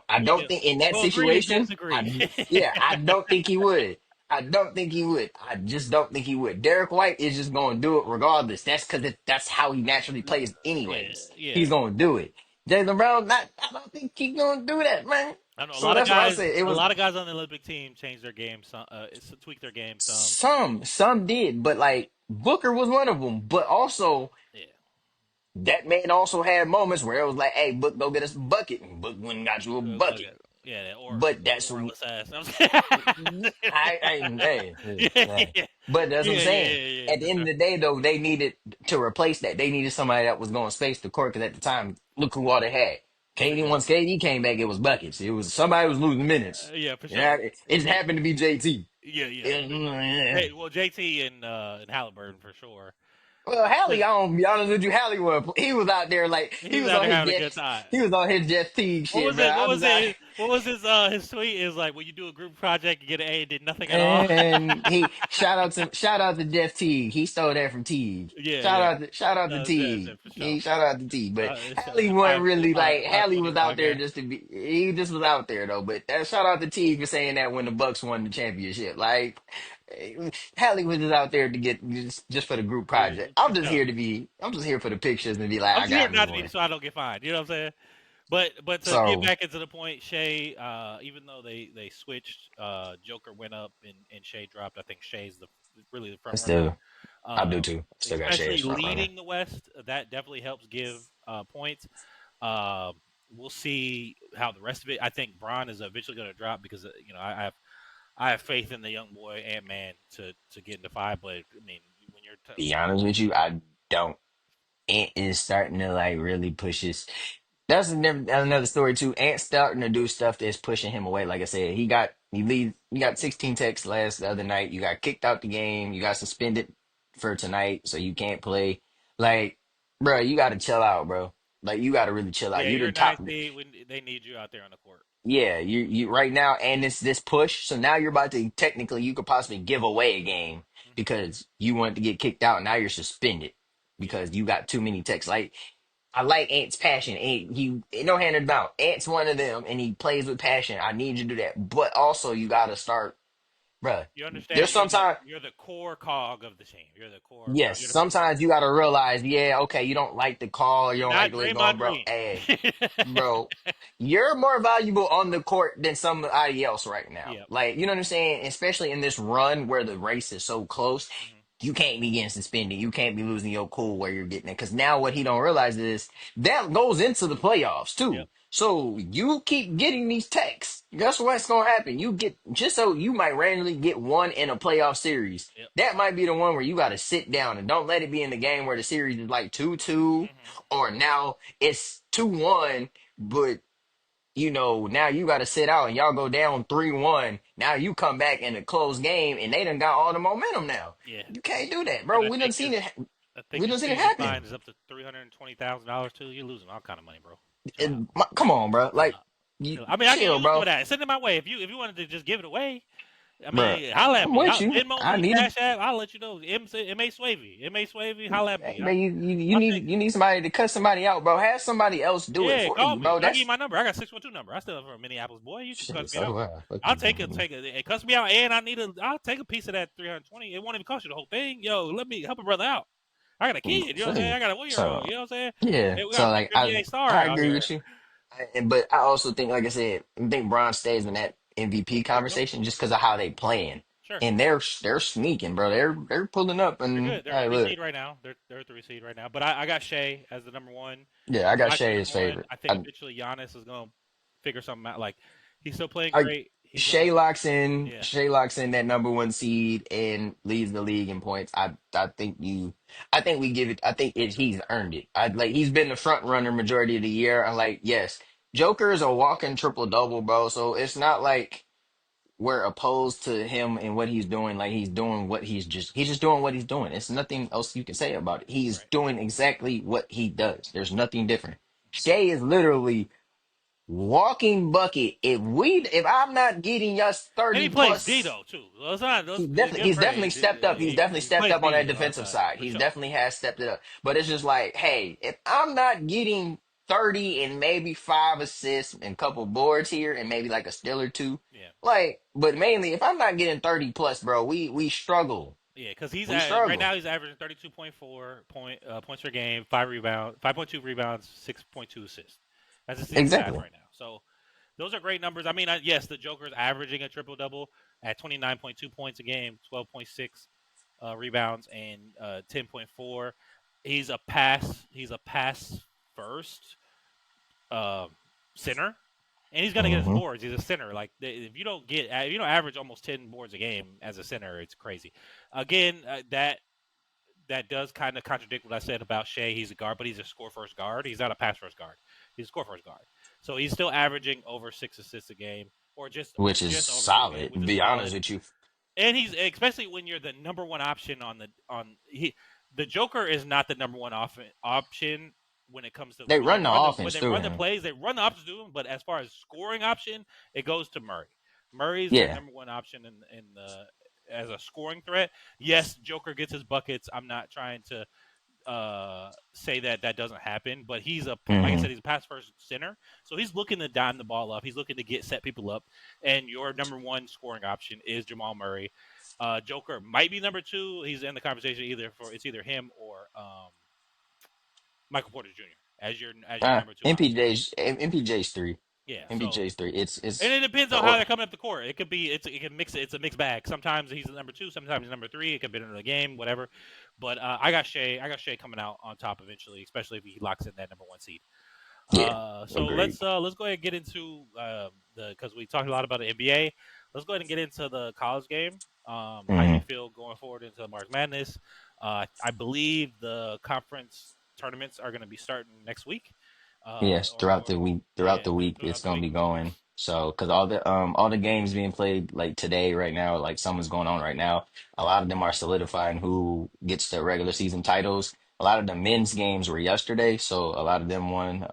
I We'll don't get. think in that We'll agree to situation. disagree. Yeah, I don't think he would. I don't think he would. I just don't think he would. Derek White is just going to do it regardless. That's because that's how he naturally plays, Yeah, anyways. yeah. He's going to do it. Jalen Brown, not. I don't think he's going to do that, man. I know So that's why I say it a was lot of guys on the Olympic team changed their game, some tweak their game some. some did, but like Booker was one of them. But also Yeah, that man also had moments where it was like, "Hey, Book, go get us a bucket," and Book went and got you a like bucket. yeah, or But that's oraless ass. yeah. Yeah, But that's what I'm saying. yeah, At for the end sure. of the day, though, they needed to replace that. They needed somebody that was going to space the court because at the time, look who all they had. For KD, sure. once KD came back, it was buckets. It was somebody was losing minutes. Yeah, for Yeah, sure. it just happened to be JT. Yeah, yeah, for sure. Yeah. Hey, well, JT and Halliburton for sure. Well, Hallie, But I don't be honest with you, Hallie he was out there like he was out there having a good time. he was on his Jeff Teague What shit, was bro. it? I What was was out. it? What was his tweet? Is like when you do a group project, you get an A, and did nothing at all. And he shout out to Jeff Teague. He stole that from Teague. Yeah, Shout yeah. out to shout out to Yeah, Teague. for sure. He shout out to Teague. But It's Hallie wasn't really like five Hallie twenty was out five there game. just to be. He just was out there though. But shout out to Teague for saying that when the Bucks won the championship. Like Hallie was just out there to get just for the group Yeah, project. for sure. I'm just here for the pictures and be like, I'm I just here got me not to be one. so I don't get fined. You know what I'm saying? But to get So back into the point, Shea, even though they switched, Joker went up and Shea dropped. I think Shea's really the I front runner. still I do too. Still got Shay as Especially front runner. leading the West, that definitely helps give points. Um, we'll see how the rest of it. I think Braun is eventually going to drop because I have faith in the young boy Ant Man to get into five. But I mean, when you're Be honest with you, I don't. Ant is starting to like really push his. Another story too. Ant's starting to do stuff that's pushing him away. Like I said, he got 16 texts last the other night. You got kicked out the game. You got suspended for tonight, so you can't play. Like, bro, you got to chill out, bro. Like you got to really chill out. Yeah, You you're the a nine top. seed when they need you out there on the court. Yeah, you right now, and it's this push. So now you're about to technically, you could possibly give away a game Hmm. because you wanted to get kicked out. Now you're suspended Yeah, because you got too many texts. Like I like Ant's passion. Ant, he no handed about. Ant's one of them, and he plays with passion. I need you to do that, but also you got to start, bruh. you There's understand? sometimes. You're the core cog of the team. You're the core. Yes, You're the core. sometimes you gotta realize, yeah, okay, you don't like the call, you You're don't like not the way it's going, Draymond bro. Green. Hey, bro, you're more valuable on the court than somebody else right now. Yep. Like, you know what I'm saying? Especially in this run where the race is so close, Hmm. you can't be getting suspended. You can't be losing your cool where you're getting it. Because now what he don't realize is that goes into the playoffs Yep. too. So you keep getting these texts. Guess what's gonna happen? You get just so you might randomly get one in a playoff series. Yep. That might be the one where you got to sit down and don't let it be in the game where the series is like 2-2 Hmm. or now it's 2-1, but now you got to sit out and y'all go down 3-1. Now you come back in a close game and they done got all the momentum now. Yeah. You can't do that, And bro. I think We his done seen it season happen. fine is up to $320,000 too. You're losing all kind of money, bro. Chill out. Come on, bro. Chill Like, out. Chill out. I mean, I give chill, you some bro. of that. Send it my way if you wanted to just give it away. I Bro, mean, holla at I'm me. with you. Venmo I me, need it. Cash App. I'll let you know. M.A. Swavey. M.A. Swavey, holla at Hey, me. man, you I'll take. need somebody to cut somebody out, bro. Have somebody else do it Yeah, for call you, me. bro. I give you That's my number. I got 612 number. I still have from Minneapolis, boy. You can shit. cuss me So out. do I. Fuck I'll you, take man. it. Take it. Hey, cuss me out, and I'll take a piece of that 320. It won't even cost you the whole thing. Yo, let me help a brother out. I got a kid. You know what I'm saying? So, I got a 1 year old. so You know what I'm saying? yeah. Hey, we got So a like former NBA star I out agree here. with you. But I also think, like I said, I think Bron stays in that MVP There you go. conversation just because of how they playing, Sure. and they're sneaking, bro. They're pulling up, They're and good. They're hey, three look, seed right now. They're a three seed right now. But I got Shea as the number one. yeah, I He got might be Shea as number one. favorite. I think eventually Giannis is gonna figure something out. Like he's still playing I great. He's gonna yeah. Shea locks in that number one seed and leads the league in points. I think we give it he's earned it. I like he's been the front runner majority of the year. I like yes. Joker is a walking triple double, bro. So it's not like we're opposed to him and what he's doing. Like he's doing what he's just doing what he's doing. It's nothing else you can say about it. He's Right. doing exactly what he does. There's nothing different. Shea is literally walking bucket. If I'm not getting us And he 30 plays D plus, though too. Let's not let's give he's definitely praise. stepped up. He's definitely He stepped plays up on that D all the defensive time side. for He sure. definitely has stepped it up. But it's just like, hey, if I'm not getting 30 and maybe 5 assists and a couple boards here and maybe like a steal or two, Yeah. like, but mainly if I'm not getting 30 plus, bro, we struggle. Yeah, because he's We right struggle. now he's averaging 32.4 points per game, 5.2 rebounds, 6.2 assists. That's his season stats Exactly. right now. So those are great numbers. I mean, yes, the Joker's averaging a triple double at 29.2 points a game, 12.6 rebounds, and 10.4. He's a pass first uh, center, and he's gonna get his Hmm. boards. He's a center. Like if you don't average almost 10 boards a game as a center, it's crazy. Again, that does kind of contradict what I said about Shea. He's a guard, but he's a score first guard. He's not a pass first guard. He's a score first guard. So he's still averaging over 6 assists a game, Which is just over 6 a game, solid, which to is be solid. honest with you. And he's especially when you're the number one option the Joker is not the number one option when it comes to They when they run the run the when offense they through run the him. plays, they run the options to him. But as far as scoring option, it goes to Murray. Murray's the Yeah. number one option in the as a scoring threat. Yes, Joker gets his buckets. I'm not trying to say that doesn't happen, but like I Hmm. said, he's a pass first center, so he's looking to dime the ball up. He's looking to set people up, and your number one scoring option is Jamal Murray. Joker might be number two. He's in the conversation it's either him or Michael Porter Jr. as your number two option. MPJ's three. Yeah, so MPJ's three. and It's it depends on how or they're coming up the court. It can mix it. It's a mixed bag. Sometimes he's the number two. Sometimes he's number three. It could be in the game, whatever. But I got Shea. I got Shea coming out on top eventually, especially if he locks in that number one seed. yeah, So agreed. let's go ahead and get into the because we talked a lot about the NBA. Let's go ahead and get into the college game. How you Hmm. feel going forward into March Madness? I believe the conference tournaments are going to be starting next week. Yes, throughout Yeah, the week, throughout it's the gonna week. be going. So, because all the games being played like today, right now, like something's going on right now. A lot of them are solidifying who gets the regular season titles. a lot of the men's games were yesterday, so a lot of them won.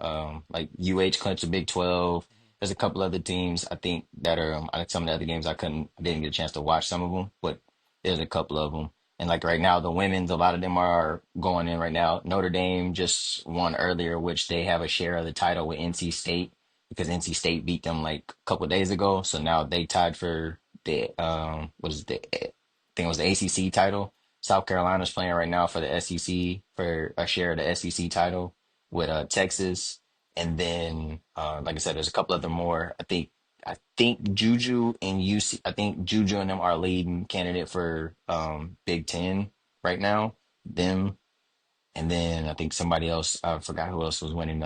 Like UH clinched the Big 12. There's a couple other teams I think that are I think some of the other games I didn't get a chance to watch some of them, but there's a couple of them. And like right now, the women's, a lot of them are going in right now. Notre Dame just won earlier, which they have a share of the title with NC State because NC State beat them like a couple of days ago. So now they tied for the what is the I think it was the ACC title. South Carolina's playing right now for the SEC for a share of the SEC title with Texas, and then like I said, there's a couple other more. I think Juju and UC. I think Juju and them are leading candidate for Big Ten right now. Them and then I think somebody else, I forgot who else was winning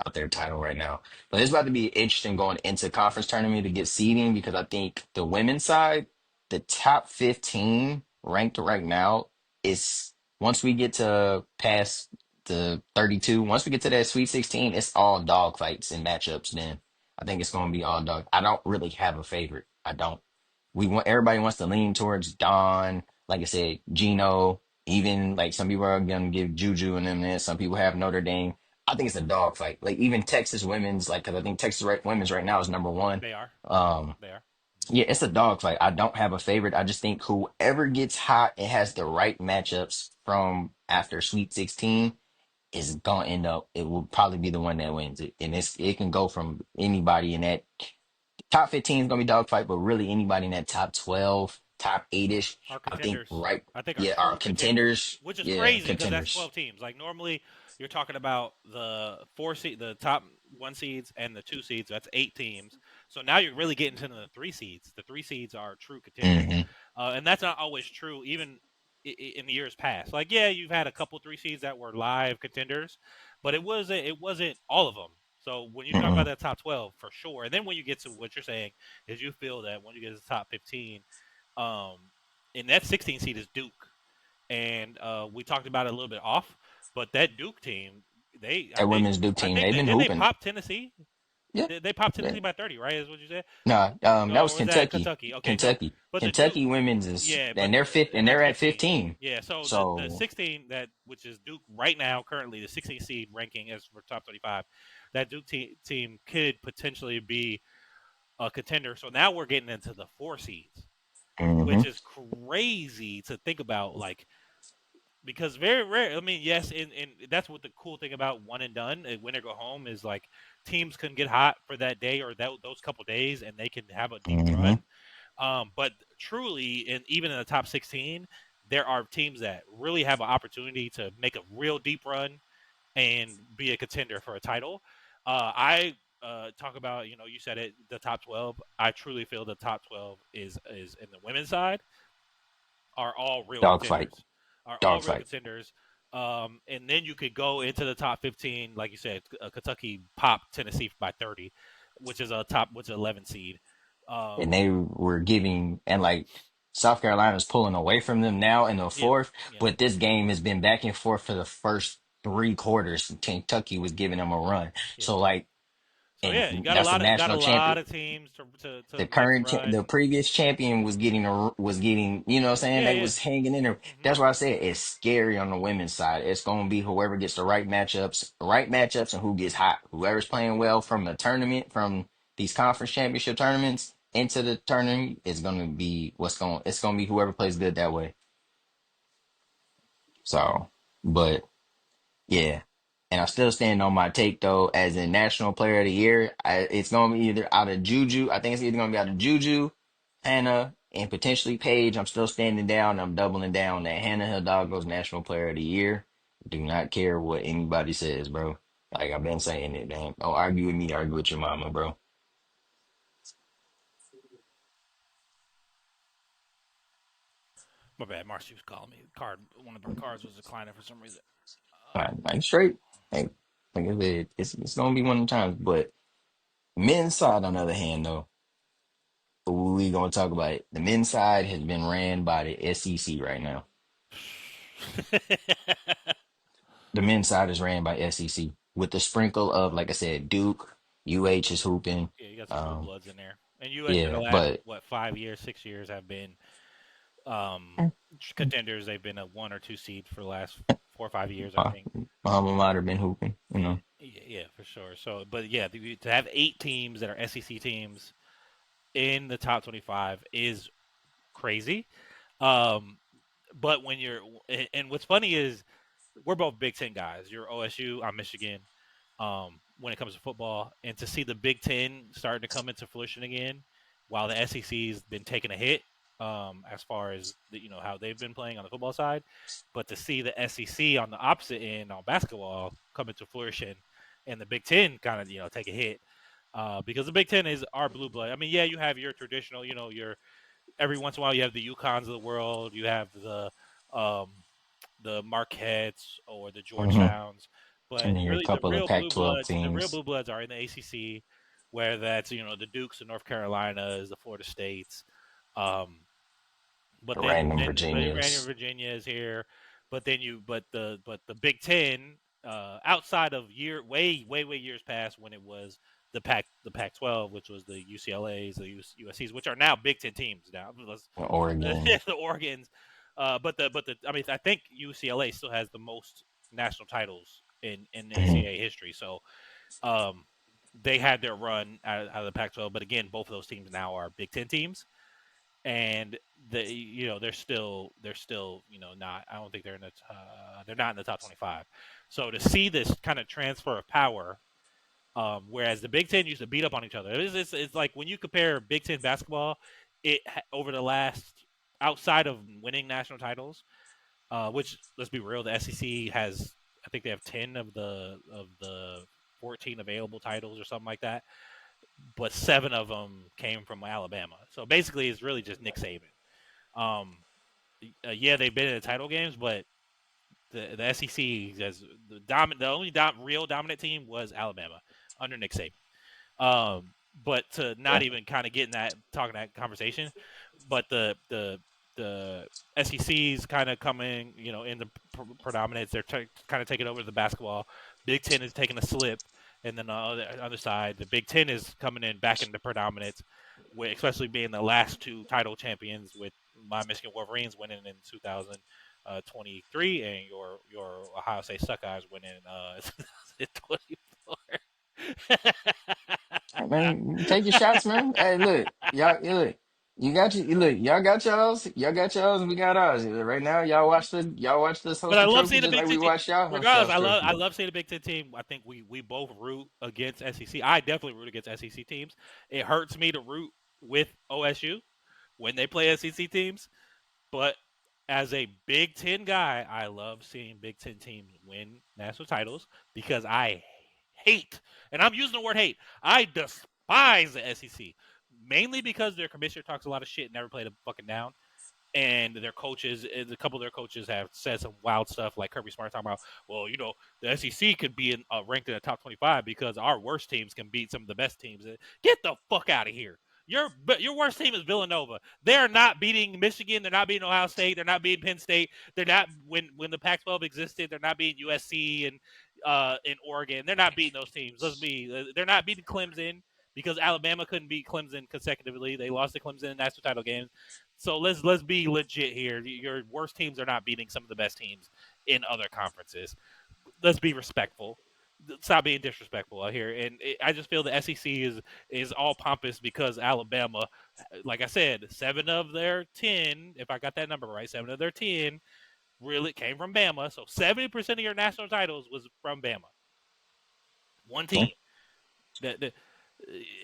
out their title right now. But it's about to be interesting going into conference tournament to get seeding because I think the women's side, the top 15 ranked right now is once we get to past the 32, once we get to that Sweet 16, it's all dog fights and matchups then. I think it's going to be all dog. I don't really have a favorite. I don't. We want everybody wants to lean towards Don, like I said, Gino. Even like some people are gonna give Juju and them this. Some people have Notre Dame. I think it's a dog fight. Like even Texas women's, like because I think Texas women's right now is number one. They are. Um, They are. yeah, it's a dog fight. I don't have a favorite. I just think whoever gets hot and has the right matchups from after Sweet 16 is gonna end up. It will probably be the one that wins it, and it can go from anybody in that top 15 is gonna be dogfight, but really anybody in that top 12, top 8-ish, Our I think contenders, right, I think, are yeah, are true contenders, contenders. which is Yeah, crazy because that's contenders. 12 teams. Like normally, you're talking about the four seed, the top one seeds, and the two seeds. That's 8 teams. So now you're really getting to the three seeds. The three seeds are true contenders, Hmm. and that's not always true, even in the years past. Like, yeah, you've had a couple three seeds that were live contenders, but it wasn't all of them. So when you talk about Hmm. that top 12, for sure, and then when you get to what you're saying is you feel that when you get to the top 15, um, and that 16 seed is Duke, and we talked about it a little bit off, but that Duke team, they I That think women's Duke I team, think they've they been did they hooping. pop Tennessee. Yeah, They popped yeah. Tennessee by 30, right? Is what you said? Nah, that No, was or was that Kentucky. Kentucky? Okay, so Kentucky. but the Duke, Kentucky women's is yeah, and they're fifth and and they're that's at 15. 15. Yeah, so the So 16 that which is Duke right now currently the 16 seed ranking as for top 35, that Duke team could potentially be a contender. So now we're getting into the 4 seeds, hmm which is crazy to think about. Like because very rare. I mean, yes, and that's what the cool thing about one and done, win or go home, is like teams can get hot for that day or those couple days, and they can have a deep hmm run. But truly, and even in the top 16, there are teams that really have an opportunity to make a real deep run and be a contender for a title. I talk about, you said it, the top 12. I truly feel the top 12 is in the women's side are all real dogfight, contenders. Are all real dogfight. contenders. And then you could go into the top 15, like you said, Kentucky popped Tennessee by 30, which is 11 seed. And Um, they were giving and like South Carolina's pulling away from them now in the yeah, fourth, yeah, but this game has been back and forth for the first three quarters. Kentucky was giving them a run. yeah. So like, So yeah, you and got a that's the lot of national champion. teams to The make a current the run. previous champion was getting, you know what I'm saying? Yeah, They yeah. was hanging in there. Hmm. That's why I said it's scary on the women's side. It's gonna be whoever gets the right matchups and who gets hot. Whoever's playing well from the tournament, from these conference championship tournaments into the tournament is gonna be it's gonna be whoever plays good that way. So but yeah. And I still stand on my take though, as a national player of the year. It's gonna be either out of Juju. I think it's either gonna be out of Juju, Hannah, and potentially Paige. I'm still standing down. I'm doubling down that Hannah Hidalgo's national player of the year. Do not care what anybody says, bro. Like I've been saying it, man. Don't argue with me, argue with your mama, bro. My bad. Marcy was calling me. One of our cards was declining for some reason. Like straight. Like I said, it's gonna be one of the times. But men's side, on the other hand, though. We gonna talk about it. The men's side has been ran by the SEC right now. The men's side is ran by SEC with the sprinkle of, like I said, Duke, UH is hooping. Yeah, you got some blue Um, bloods in there. And UH for the yeah, last but 5 years, 6 years have been um, contenders. They've been a 1 or 2 seed for the last 4 or 5 years, I My, think. my alma mater been hooping, you know. Yeah, for sure. So, but yeah, to have 8 teams that are SEC teams in the top 25 is crazy. Um, but when you're and what's funny is we're both Big Ten guys. You're OSU, I'm Michigan. When it comes to football, and to see the Big Ten starting to come into fruition again, while the SEC's been taking a hit, as far as how they've been playing on the football side, but to see the SEC on the opposite end on basketball come into fruition, and the Big Ten kind of take a hit, because the Big Ten is our blue blood. I mean, yeah, you have your traditional, your every once in a while you have the UConns of the world, you have um, the Marquettes or the Hmm. Georgetowns, but And then a really couple of Pac-12 the real teams, blue bloods are in the ACC, where that's the Dukes of North Carolinas, the Florida States, um, but the then random but Random Virginias. Virginia is here, but then but the Big Ten, outside of way years past when it was the Pac-12, which was the UCLA's, the USC's, which are now Big Ten teams now. Oregon. The Oregon's, but I mean I think UCLA still has the most national titles in Mhm. NCAA history. So um, they had their run out of the Pac-12, but again, both of those teams now are Big Ten teams, and they're still not. I don't think they're not in the top 25. So to see this kind of transfer of power, whereas the Big Ten used to beat up on each other, it's like when you compare Big Ten basketball, over the last, outside of winning national titles, which let's be real, the SEC has, I think they have 10 of the 14 available titles or something like that, but 7 of them came from Alabama. So basically, it's really just Nick Saban. Um, yeah, they've been in the title games, but the SEC has the only real dominant team was Alabama under Nick Saban. But to not Yeah. even kind of get in that talking that conversation, but the SEC's kind of coming, in the predominance. They're kind of taking over the basketball. Big Ten is taking a slip, and then on the other side, the Big Ten is coming in back into predominance, especially being the last 2 title champions, with my Michigan Wolverines winning in 2023, and your Ohio State Suckeyes winning 2024. Hey, man, take your shots, man. Hey, look, look, y'all got y'all's, we got ours. Right now, y'all watch us But host I the love trophy seeing the just Big like Ten we team. watched y'all host Regardless, y'all's I trophy. love seeing the Big Ten team. I think we both root against SEC. I definitely root against SEC teams. It hurts me to root with OSU when they play SEC teams. But as a Big Ten guy, I love seeing Big Ten teams win national titles, because I hate, and I'm using the word hate, I despise the SEC. Mainly because their commissioner talks a lot of shit and never played a fucking down, and their coaches, a couple of their coaches have said some wild stuff, like Kirby Smart talking about, well, the SEC could be ranked in the top 25 because our worst teams can beat some of the best teams. Get the fuck out of here. Your worst team is Villanova. They're not beating Michigan. They're not beating Ohio State. They're not beating Penn State. They're not, when the Pac-12 existed. They're not beating USC and in Oregon. They're not beating those teams. They're not beating Clemson because Alabama couldn't beat Clemson consecutively. They lost to Clemson in national title games. So let's be legit here. Your worst teams are not beating some of the best teams in other conferences. Let's be respectful. Stop being disrespectful out here. And I just feel the SEC is all pompous because Alabama, like I said, 7 of their 10, if I got that number right, 7 of their 10 really came from Bama. So 70% of your national titles was from Bama. One team. The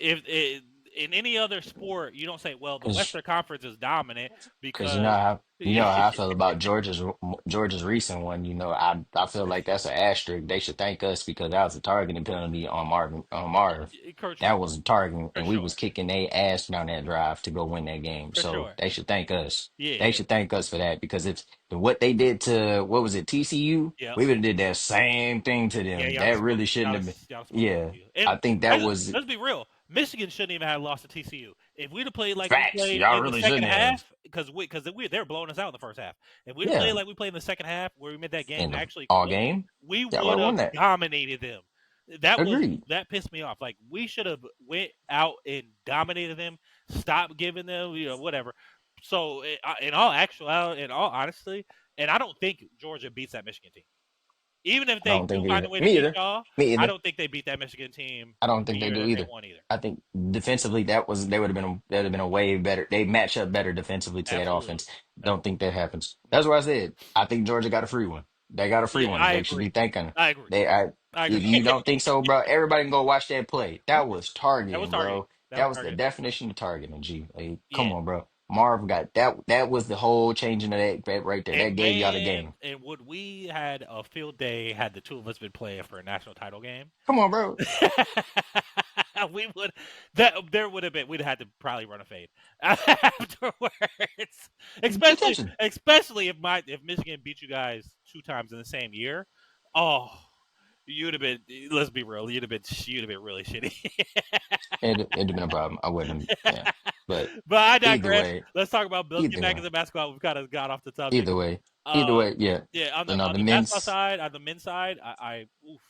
if in any other sport, you don't say, well, the Because Western Conference is dominant Cause because you know how I feel about Georgia's recent one. I feel like that's an asterisk. They should thank us because that was a targeting penalty on Marv. That was a targeting, for and we sure, was kicking their ass down that drive to go win that game. for So sure. they should thank us. Yeah, They yeah, should thank us for that because if what they did to what was it TCU, yeah. we would have did that same thing to Yeah, them. y'all That smoked. really shouldn't have been. Y'all smoked Yeah, TCU. And I think that was let's be real. Michigan shouldn't even have lost to TCU. If we'd have played like we facts. played Y'all in the really second shouldn't have. half, because they were blowing us out in the first half. If we'd have played Yeah, like we played in the second half, where we made that game in the actually all close, game, we y'all would would have have won that. dominated them. Agreed. That pissed me off. Like, we should have went out and dominated them. Stop giving them, whatever. So in all actuality, in all honesty, and I don't think Georgia beats that Michigan team. Even if I they don't do think find a either. way to Me beat either. y'all, Me I either. don't think they beat that Michigan team I don't the think they year do that they either. won either. I think defensively they would have been a way better. They match up better defensively to that Absolutely. offense. Don't think Absolutely. that happens. That's No. what I said. I think Georgia got a free one. They got a free Yeah, one. I They should agree. be thanking. I agree. They I I If agree. you don't think so, bro, everybody can go watch that play. That was That was targeting, targeting. bro. That That was was the targeting. definition of targeting, G. Like, come Yeah. on, bro. Marv got that. That was the whole changing of that right there. That And gave y'all the man, game. and would we had a field day had the two of us been playing for a national title game? Come on, bro. We would that there would have been we'd have had to probably run a fade afterwards. Especially Detention. especially if Michigan beat you guys 2 times in the same year. Oh, you'd have been let's be real, you'd have been really shitty. It'd have been a problem. I wouldn't. Yeah, but But I either digress. way, Let's talk about let's get either back way. into basketball. We've kind of got off the subject. Either way, either Um, way, yeah. yeah, You know, on the the basketball men's, side, on the men's side, oof,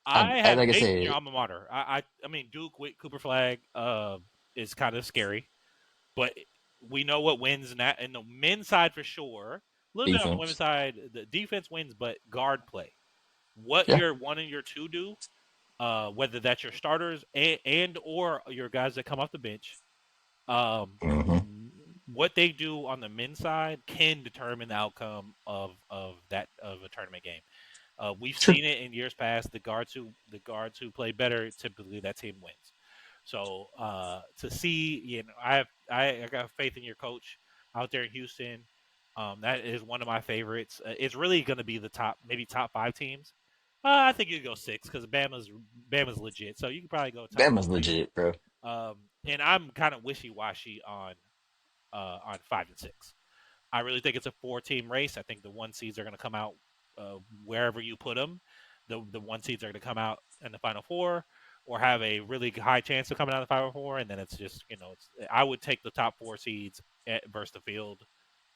I I have like I faith in your said, alma mater. I mean Duke with Cooper Flag is kind of scary, but we know what wins in that in the men's side for sure. A little bit on the women's defense. side, the defense wins, but guard play. What Yeah. your one and your two do, whether that's your starters and or your guys that come off the bench, um, Hmm. what they do on the men's side can determine the outcome of a tournament game. We've True. seen it in years past. The guards who play better, typically that team wins. So to see, I got faith in your coach out there in Houston. That is one of my favorites. It's really going to be the top 5 teams. I think you could go 6 because Bama's legit. So you can probably go top Bama's 3. legit, bro. And I'm kind of wishy washy on 5 and 6. I really think it's a 4-team race. I think the 1 seeds are going to come out wherever you put them. The 1 seeds are going to come out in the Final Four or have a really high chance of coming out of the Final Four, and then it's just I would take the top 4 seeds versus the field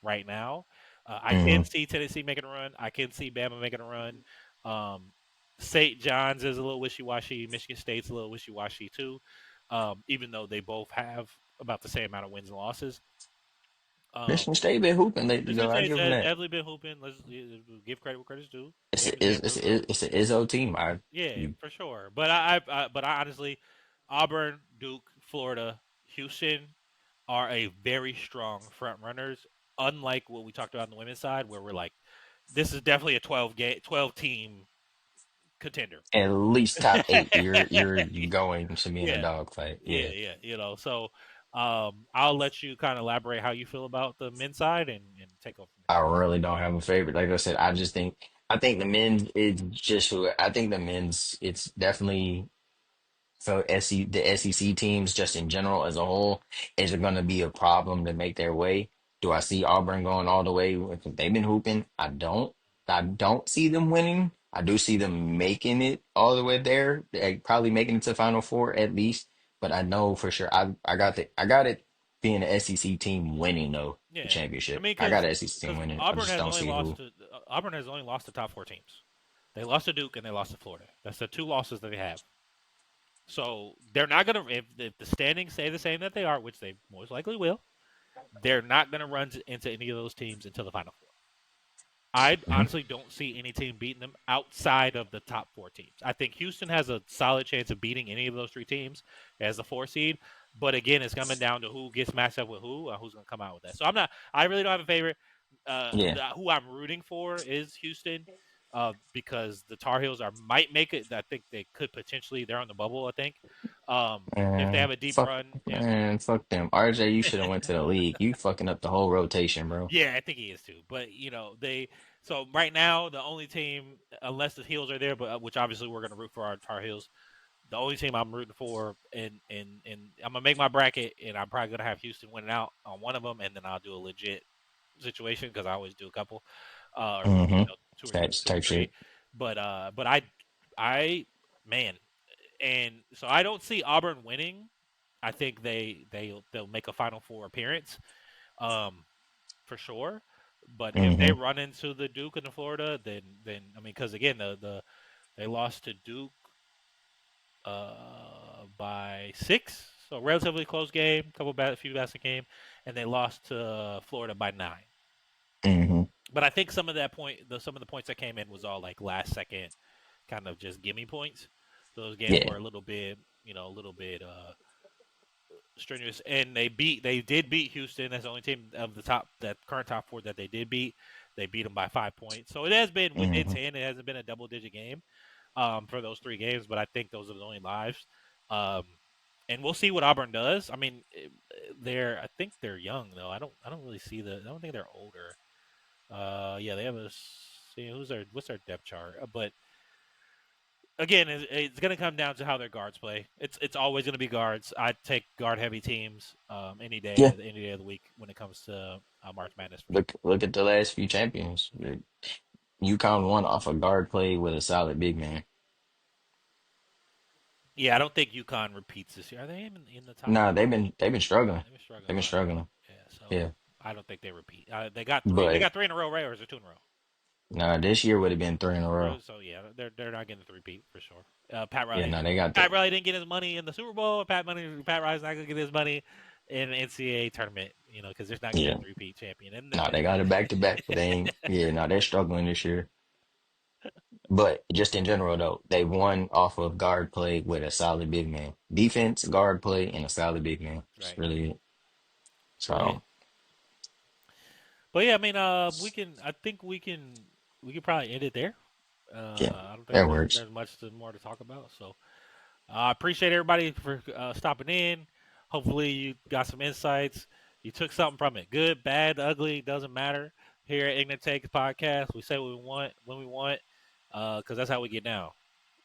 right now. I can Hmm. see Tennessee making a run. I can see Bama making a run. Um, St. John's is a little wishy washy. Michigan State's a little wishy washy too, even though they both have about the same amount of wins and losses. Um, Michigan State been hooping lately, Michigan though. I State's give them that. definitely been hooping. Let's give credit where credit's due. It's They a, they it's it's improved. it's an Izzo team. Yeah, You, for sure. But I honestly, Auburn, Duke, Florida, Houston are a very strong front runners. Unlike what we talked about on the women's side, where we're like, this is definitely a 12 team contender. at least top eight. You're going to be in a Yeah, dogfight. yeah, Yeah. yeah. So I'll let you kind of elaborate how you feel about the men's side and take over from I really don't have a favorite. Like I said, I think the men's is just who I think the men's it's definitely so the SEC teams just in general as a whole is it going to be a problem to make their way? Do I see Auburn going all the way? They've been hooping. I don't. I don't see them winning. I do see them making it all the way there. Probably making it to Final Four at least. But I know for sure. I got it being an SEC team winning though the Yeah, I championship. mean, I got an SEC team because winning. I just don't see who. Auburn has only lost to top 4 teams. They lost to Duke and they lost to Florida. That's the 2 losses that they have. So they're not gonna if the standings stay the same that they are, which they most likely will. They're not gonna run into any of those teams until the Final Four. I Mhm. honestly don't see any team beating them outside of the top 4 teams. I think Houston has a solid chance of beating any of those 3 teams as a 4 seed. But again, it's coming down to who gets matched up with who's going to come out with that. So I'm not. I really don't have a favorite. Yeah. Who I'm rooting for is Houston, because the Tar Heels might make it. I think they could potentially. They're on the bubble. I think if they have a deep run. Yeah, Fuck them. RJ, you should have went to the league. You fucking up the whole rotation, bro. yeah, I think he is too. But they. So right now, the only team, unless the Heels are there, but which obviously we're going to root for our Tar Heels. The only team I'm rooting for, and I'm gonna make my bracket, and I'm probably gonna have Houston winning out on one of them, and then I'll do a legit situation because I always do a couple, or Mm-hmm. 2 or Type 3. shit. But I, man, and so I don't see Auburn winning. I think they'll make a Final Four appearance, um, for sure. But if they Mm-hmm. run into the Duke and the Florida, then I mean, because again, they lost to Duke by 6, so relatively close game. A few baskets game, and they lost to Florida by 9. Mm-hmm. But I think some of the points that came in was all like last second, kind of just gimme points. So those games Yeah. were a little bit strenuous, and they did beat Houston. That's the only team of that current top four that they did beat. They beat them by 5 points. So it has been within Hmm. 10. It hasn't been a double digit game for those 3 games, but I think those are the only lives. Um, and we'll see what Auburn does. I mean, I think they're young though. I don't really see I don't think they're older. Yeah, they have see what's their depth chart, but again, it's going to come down to how their guards play. It's always going to be guards. I take guard heavy teams Yeah. any day of the week when it comes to March Madness for sure. Look at the last few champions. UConn won off a guard play with a solid big man. Yeah, I don't think UConn repeats this year. Are they in the top Nah, 10? they've been struggling. They've been struggling They've a been lot. struggling. Yeah, so Yeah. I don't think they repeat. They got three. They But got three in a row, right? Or is it 2 in a row? nah, this year would have been three in a row. So yeah, they're not getting the three-peat for sure. Pat Yeah, Riley. no, they got Pat the Riley didn't get his money in the Super Bowl. Pat Riley's not gonna get his money in the NCAA tournament. Because there's not gonna be a yeah. three-peat champion. No, they got it back to back, but they ain't. Yeah, no, they're struggling this year. But just in general, though, they won off of guard play with a solid big man. Defense, guard play, and a solid big man. It's Right. really it. Right. So, But yeah, I mean, I think we can probably end it there. yeah, I don't think that works. there's much more to talk about. So I appreciate everybody for stopping in. Hopefully, you got some insights. You took something from it. Good, bad, ugly, doesn't matter. Here at Ignorant Takes Podcast, we say what we want when we want, because that's how we get down.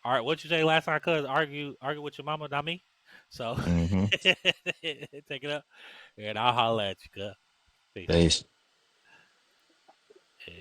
All right, what you say last time? Cuz argue with your mama, not me. So Mm-hmm. take it up, and I'll holler at you. Cuz. Peace. Peace. Yeah.